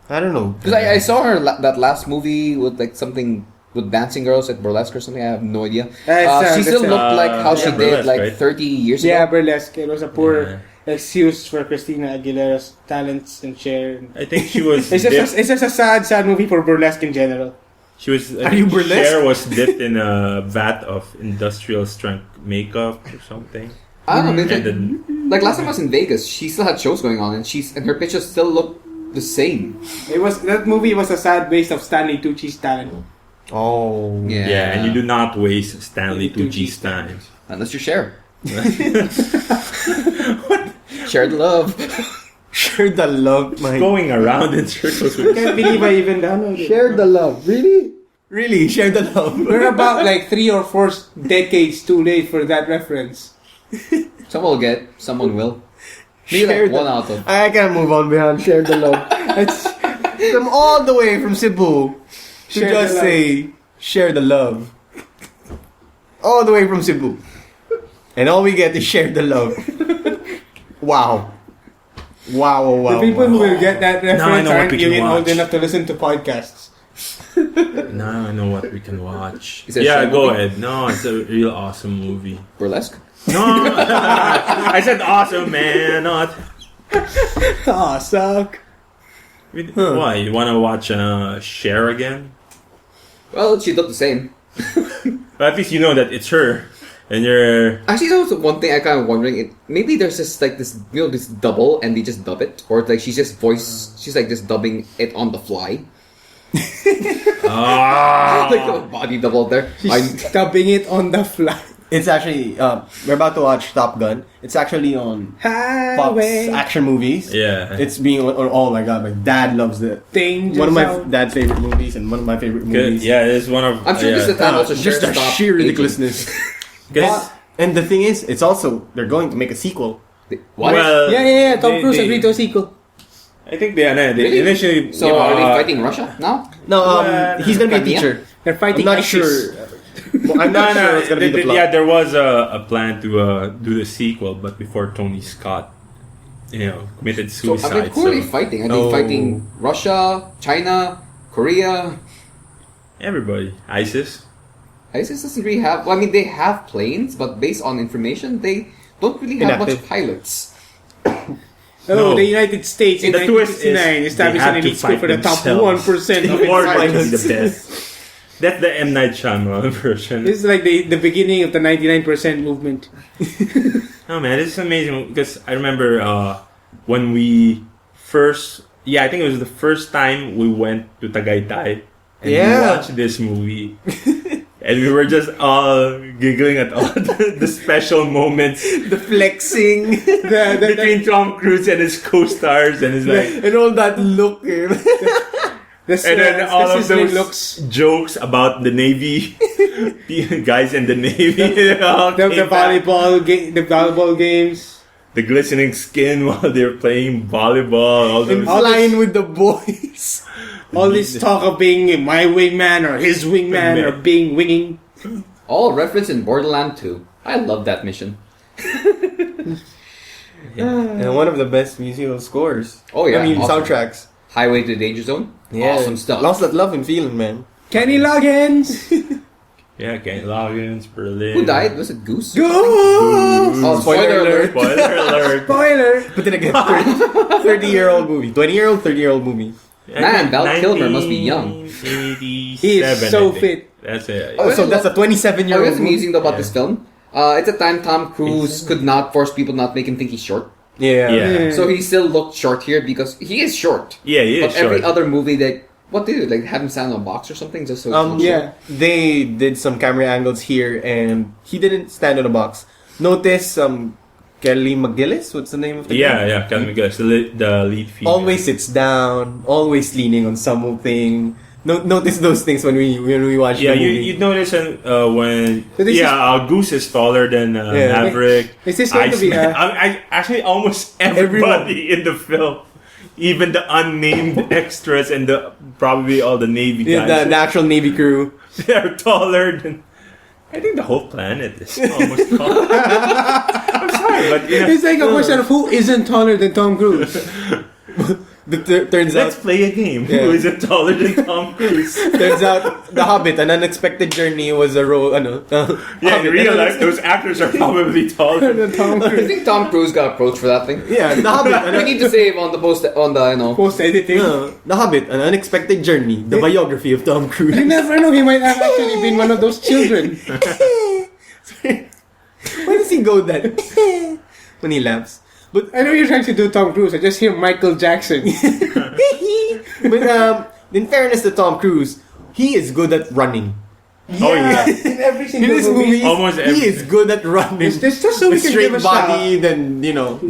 I don't know. Because I saw her that last movie with like something with dancing girls at burlesque or something. I have no idea. She still that's, looked like how she yeah, did burlesque, like right? 30 years Yeah, ago. burlesque. It was a poor excuse for Christina Aguilera's talents and Cher. I think she was It's just a sad movie for burlesque in general. She was. Are you burlesque? Cher was dipped in a vat of industrial strength makeup or something. I don't know. Maybe And then like last time I was in Vegas, she still had shows going on, and her pictures still look the same. That movie was a sad waste of Stanley Tucci's talent. Oh. yeah, and you do not waste Stanley Tucci Tucci's time. Unless you share. Share the love. Share the love, my. Going around in circles I with can't believe I even downloaded it. Share the love. Really? Really? Share the love. We're about like 3 or 4 decades too late for that reference. Someone will get. Someone will. Maybe Share like the- one out of. I can't move on beyond share the love. It's from all the way from Cebu to Share the just love. say share the love. All the way from Cebu. And all we get is share the love. Wow. Wow, wow, The people who wow. will get that reference know what aren't we can even old watch. enough to listen to podcasts. Now I know what we can watch. Is it a Yeah, show go movie? ahead. No, it's a real awesome movie. Burlesque? No, I said awesome, man. Not. Ah, suck. Why? You want to watch Cher again? Well, she looked the same. But at least you know that it's her, and you're. Actually, that was one thing I kind of wondering. Maybe there's just like this, this double, and they just dub it, or like she's like just dubbing it on the fly, Ah. like a body double there. She's dubbing it on the fly. It's actually we're about to watch Top Gun. It's actually on Fox Highway. action movies. Yeah. It's being oh my god, my dad loves it. Danger One of my zone. dad's favorite movies and one of my favorite Good. movies. Yeah, it's one of. I'm sure this is the time also just Cher the stopped sheer aging. ridiculousness. Guys, And the thing is, it's also they're going to make a sequel. What? Well, Yeah. Tom they- Cruise they- agreed to a sequel. I think they Really? initially. So are they fighting Russia now? No, he's gonna be a Crimea? teacher. They're fighting I'm not ISIS. sure. I'm not sure what's gonna be the plot. Yeah, there was a plan to do the sequel, but before Tony Scott, committed So suicide. who are they fighting? Are they Oh. fighting Russia, China, Korea? Everybody, ISIS. ISIS doesn't really have. Well, I mean, they have planes, but based on information, they don't really have much Inactive. pilots. Oh, No. the United States in The twist is 1969 established they an have to elite school fight for the top themselves 1% of in order its to be pilots. the best. That's the M Night Shyamalan version. This is like the beginning of the 99% movement. Oh man, this is amazing because I remember when we first. Yeah, I think it was the first time we went to Tagaytay and we Yeah. watched this movie. And we were just all giggling at all the special moments The flexing between Tom Cruise and his co-stars, and it's like, and all that look. and then all of sizzling those jokes about the Navy guys in the Navy, all the came back. the volleyball games. The glistening skin while they're playing volleyball, all those. Flying with the boys. All this talk of being my wingman or his wingman or being winging. All reference in Borderland 2. I love that mission. And one of the best musical scores. Oh, yeah, I mean awesome. soundtracks. Highway to the Danger Zone. Awesome stuff. Lost that love and feeling, man. Kenny Loggins. Yeah, Kenny Loggins, Berlin. Who died? Was it Goose? Go! Oh, spoiler alert. Spoiler alert. Spoiler. But then again, 30-year-old movie. 20-year-old, 30-year-old movie. Man, Val Kilmer must be young. 1987, He is so I think. fit. That's it. Oh, so that's a 27-year-old What's movie? amazing though about this film? At the time, Tom Cruise could not force people not make him think he's short. Yeah. Yeah. So he still looked short here because he is short. Yeah, he is But every short. other movie that what they do, like have him stand on a box or something, just so he looks Yeah. short. They did some camera angles here, and he didn't stand on a box. Notice Kelly McGillis. What's the name of the guy? Yeah, Kelly McGillis, the lead female. Always sits down, always leaning on something. Notice those things when we watch Yeah, the movie. you notice when So this Goose is taller than Maverick. Is this going to be Iceman. a- I actually almost everybody in the film, even the unnamed extras and probably all the Navy Yeah, guys, the actual Navy crew. they're taller than. I think the whole planet is almost taller. I'm sorry, but It's like a question of who isn't taller than Tom Cruise. Turns let's out, play a game. Yeah. Who is it taller than Tom Cruise? turns out, The Hobbit, An Unexpected Journey was a role. Yeah, in Hobbit, real An life, those actors are probably taller. Tom I Cruise. think Tom Cruise got approached for that thing. Yeah, The Hobbit. We need to save on the post on the Post editing. The Hobbit, An Unexpected Journey, the biography of Tom Cruise. You never know, he might have actually been one of those children. Why does he go that when he laughs? But I know you're trying to do Tom Cruise, I just hear Michael Jackson. in fairness to Tom Cruise, he is good at running. Oh yeah. In every In single this movie. movie, Almost every- he is good at running. It's just so we With can straight give a body, shout. then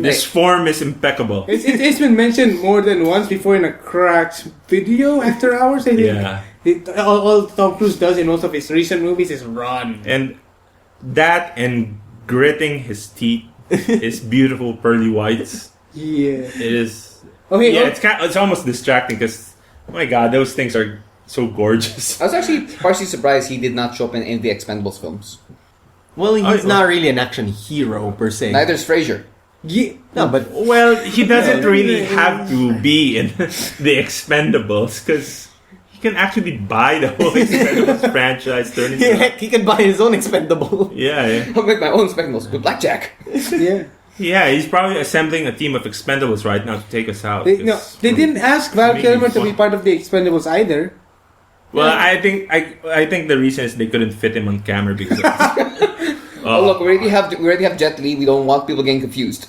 This form is impeccable. It's been mentioned more than once before in a cracked video after hours, I think. Yeah. All Tom Cruise does in most of his recent movies is run. And that and gritting his teeth, his beautiful pearly whites. Yeah. It is. Okay, Yeah, it's almost distracting because, oh my god, those things are so gorgeous. I was actually partially surprised he did not show up in any of the Expendables films. Well, he's Oh, not really an action hero per se. Neither is Frazier. yeah. No, but Well, he doesn't really have to be in the Expendables because he can actually buy the whole Expendables franchise. Turn it around. he can buy his own expendable. Yeah. I'll make my own Expendables with blackjack. Yeah. Yeah, he's probably assembling a team of Expendables right now to take us out. They 'cause didn't ask Val making Kilmer to be fun. part of the Expendables either. Well, I think the reason is they couldn't fit him on camera because. Oh look, we already have Jet Li. We don't want people getting confused.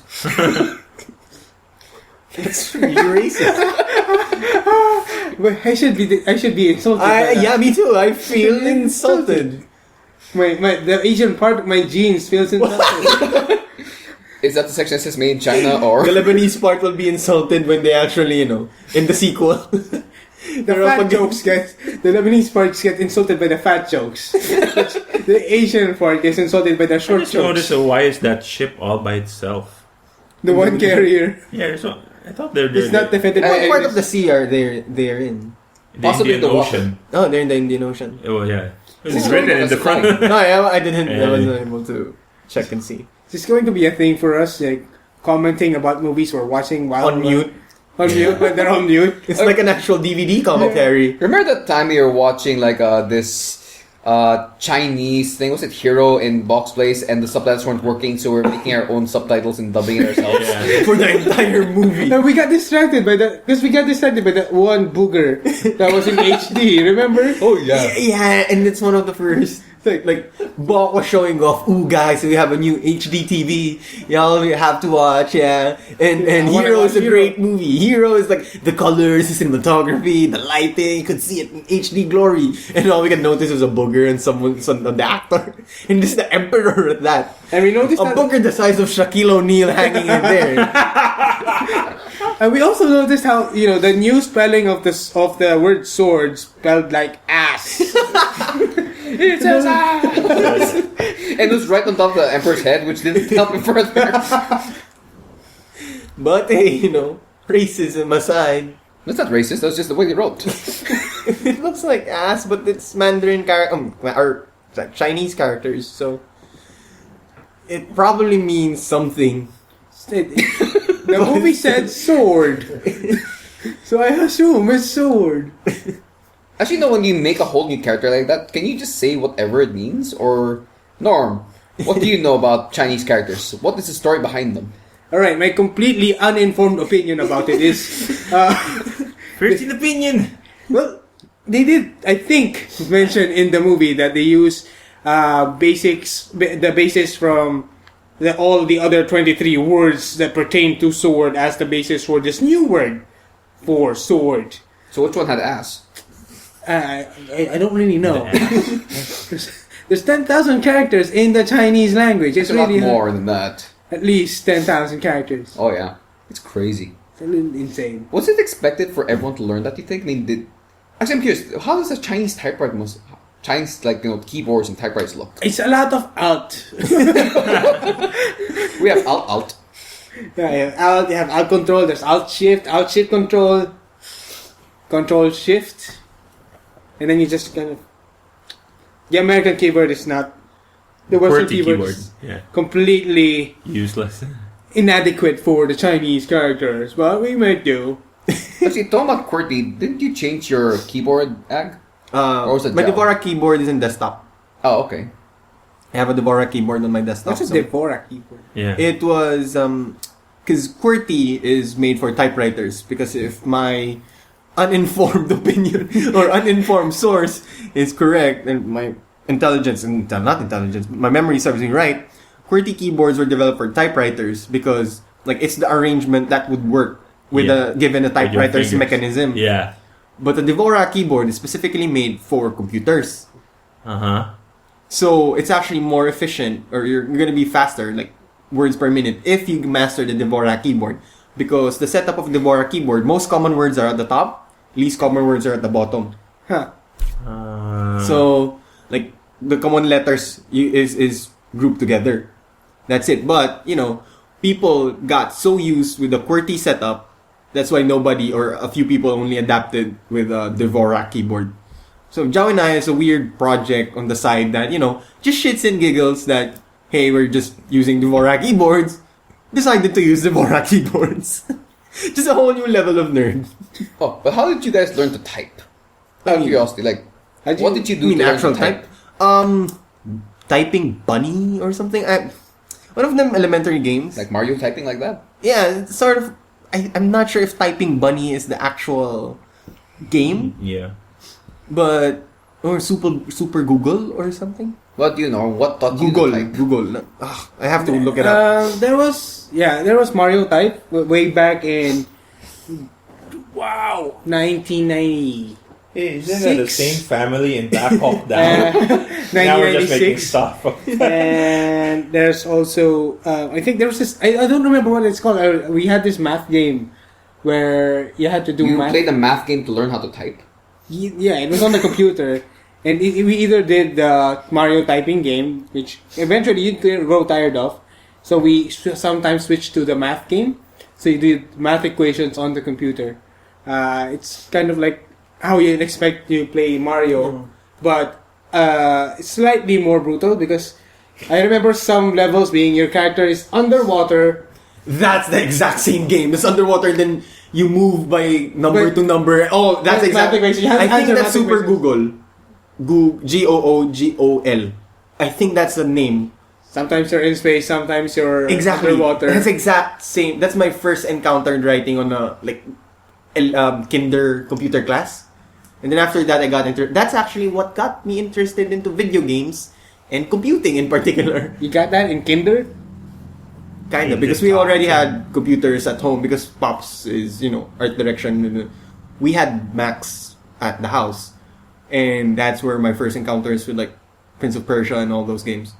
It's really racist. But I should be insulted. by that. Yeah, me too. I feel insulted. The Asian part of my genes feels insulted. Is that the section that says made in China or? The Lebanese part will be insulted when they actually, in the sequel. The fat jokes the Lebanese part get insulted by the fat jokes. The Asian part gets insulted by the I short just jokes. noticed, why is that ship all by itself? The one carrier. Yeah, there's I thought they're It's not defended by What part enemies. of the sea are they're in? the Possibly Indian the water. Ocean. Oh, they're in the Indian Ocean. Oh yeah, This it's is written going in the to front. fly. No, I didn't. I Yeah. wasn't able to check and see. It's going to be a thing for us, like commenting about movies we're watching while On mute. On mute, when they're on mute. It's like an actual DVD commentary. Remember that time we were watching like this Chinese thing? Was it Hero in Box Place? And the subtitles weren't working, so we're making our own subtitles and dubbing it ourselves. Yeah. For the entire movie. And we got distracted by that one booger that was in HD. Remember? Oh Yeah, and it's one of the first. Like Bok was showing off. Ooh, guys, we have a new HD TV. Y'all have to watch. Yeah, and I wanna Hero is watch a great movie. Hero is like the colors, the cinematography, the lighting. You could see it in HD glory. And all we could notice was a booger and the actor, and this is the Emperor at that. And we noticed A that, booger the size of Shaquille O'Neal hanging in there. and we also noticed how the new spelling of the word sword spelled like ass. It says and it was right on top of the Emperor's head, which didn't help him further. But hey, racism aside. That's not racist, that's just the way they wrote. It looks like ass, but it's Mandarin or Chinese characters, so it probably means something. The movie said sword, so I assume it's sword. Actually, no, when you make a whole new character like that, can you just say whatever it means? Or, Norm, what do you know about Chinese characters? What is the story behind them? All right, my completely uninformed opinion about it is, First in opinion. well, they did, I think, mention in the movie that they use the basis from all the other 23 words that pertain to sword as the basis for this new word for sword. So which one had ass? I don't really know. There's 10,000 characters in the Chinese language. It's a lot more than that. At least 10,000 characters. Oh yeah, it's crazy. It's a little insane. Was it expected for everyone to learn that, you think? I mean, actually, I'm curious, how does a Chinese typewriter Chinese, keyboards and typewriters look? It's a lot of alt. We have alt. Yeah, alt. You have alt control. There's alt shift control, control shift, and then you just kind of. The American keyboard is not. The Western QWERTY keyboard keyboard. is Yeah. completely Useless. inadequate for the Chinese characters, but we might do. Actually, talking about QWERTY, didn't you change your keyboard, Ag? Or was it My Java? Dvorak keyboard is in desktop. Oh, okay. I have a Dvorak keyboard on my desktop. What's a so Dvorak keyboard? Yeah. it was because QWERTY is made for typewriters. Because if my uninformed opinion or uninformed source is correct, and my my memory serves me right, QWERTY keyboards were developed for typewriters because it's the arrangement that would work with given a typewriter's fingers. mechanism. Yeah. But the Dvorak keyboard is specifically made for computers. Uh-huh. So it's actually more efficient, or you're going to be faster, words per minute, if you master the Dvorak keyboard. Because the setup of the Dvorak keyboard, most common words are at the top, least common words are at the bottom. Huh. So, the common letters is grouped together. That's it. But, people got so used with the QWERTY setup, that's why nobody or a few people only adapted with the Dvorak keyboard. So Jao and I is a weird project on the side that, just shits and giggles that, hey, we're just using Dvorak keyboards. Decided to use Dvorak keyboards. Just a whole new level of nerd. Oh, but how did you guys learn to type? Out of curiosity, what did you do You mean to learn actual to type? Typing bunny or something? One of them elementary games. Like Mario typing like that? Yeah, it's sort of. I'm not sure if typing bunny is the actual game, Yeah. but or super Google or something. What do you know? What taught you to type? Google. I have to look it up. There was Mario Type way back in 1990. Hey, isn't that the same family in Back Hawk Down? Now we're just making 1996. stuff. And there's also I think there was this. I don't remember what it's called. We had this math game where you had to do You math. played a math game to learn how to type? Yeah, it was on the computer. And we either did the Mario typing game, which eventually you'd grow tired of. So we sometimes switched to the math game. So you do math equations on the computer. It's kind of like how you'd expect to play Mario, but it's slightly more brutal because I remember some levels being your character is underwater. That's the exact same game. It's underwater, then you move by number But- to number. Oh, that's Math exactly. equation. You have to I think answer that's math Super equations. Google. Googol. I think that's the name. Sometimes you're in space, sometimes you're Exactly. underwater. That's exact same. That's my first encounter writing on a kinder computer class. And then after that, I got into. That's actually what got me interested into video games and computing in particular. You got that in Kinder? Kind of, because we already had computers at home because Pops is, art direction. We had Macs at the house. And that's where my first encounters with Prince of Persia and all those games.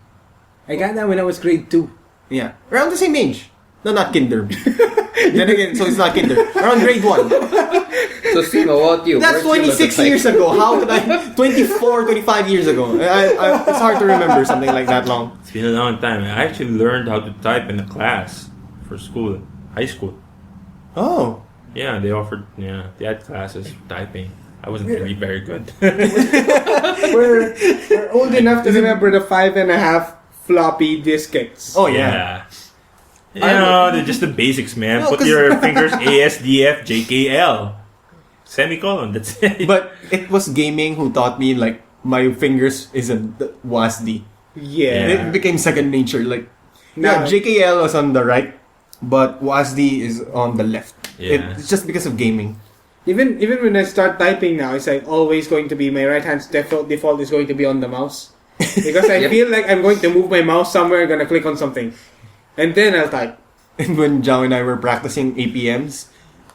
I got that when I was grade 2. Yeah. Around the same age. No, not kinder. Then again, so it's not kinder. Around grade 1. So, Steve, what about you? That's Where'd you learn to 26 type? years ago. How could I? 24, 25 years ago. It's hard to remember something like that long. It's been a long time. I actually learned how to type in a class for school, high school. Oh. Yeah, they had classes for typing. I wasn't really very good. We're old enough to remember the 5.5 floppy diskettes. Oh, yeah. They're just the basics, man. No, Put 'cause- your fingers A, S, D, F, J, K, L. Semicolon, that's it. But it was gaming who taught me, my fingers isn't WASD. Yeah. It became second nature. Now- JKL was on the right, but WASD is on the left. Yeah. It's just because of gaming. Even when I start typing now, it's always going to be my right hand's default is going to be on the mouse. Because I Yep. feel like I'm going to move my mouse somewhere, I'm gonna click on something. And then I'll type. And when Jao and I were practicing APMs,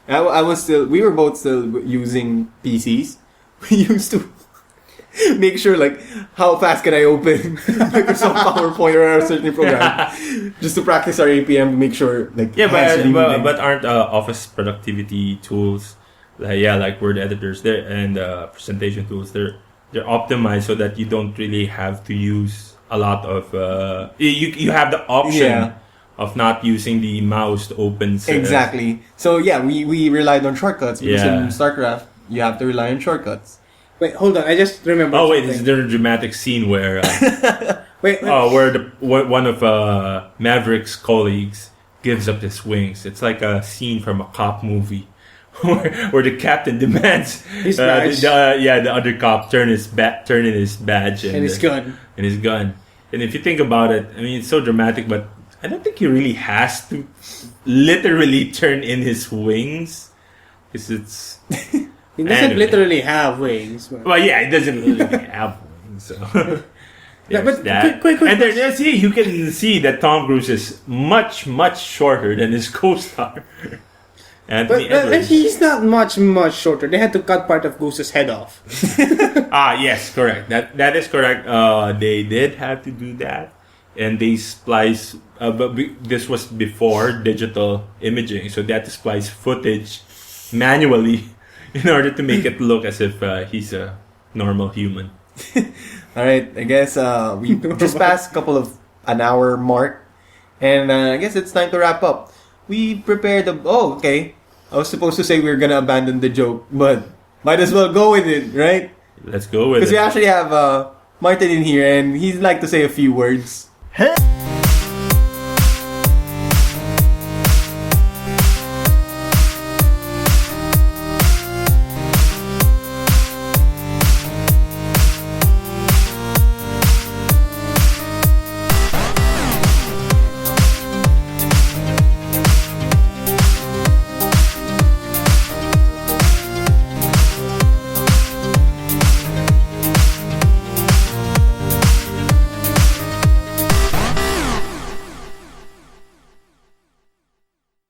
we were both still using PCs. We used to make sure, how fast can I open Microsoft PowerPoint or a certain program, just to practice our APM to make sure, Yeah, hands really moving. but aren't office productivity tools like word editors there and presentation tools they're optimized so that you don't really have to use a lot of you have the option Yeah. of not using the mouse to open Exactly. So yeah, we relied on shortcuts because Yeah. in StarCraft you have to rely on shortcuts. Wait, hold on, I just remembered Oh wait, something. this is the dramatic scene where Wait, where one of Maverick's colleagues gives up his wings. It's like a scene from a cop movie. Where the captain demands His badge. the other cop turn in his badge and his gun. and his gun. And if you think about it, I mean, it's so dramatic, but I don't think he really has to literally turn in his wings, because it's He doesn't Anyway. literally have wings. But well, yeah, it doesn't really have wings. So Yeah, there's but that. quick. And then see, you can see that Tom Cruise is much shorter than his co-star. Anthony But Edwards. he's not much shorter. They had to cut part of Goose's head off. Yes, correct. That is correct. They did have to do that, and they splice. This was before digital imaging, so they had to splice footage manually in order to make it look as if he's a normal human. All right, I guess we just passed an hour mark, and I guess it's time to wrap up. We prepared okay. I was supposed to say we were gonna abandon the joke, but might as well go with it, right? Let's go with Because it. we actually have Martin in here, and he'd like to say a few words.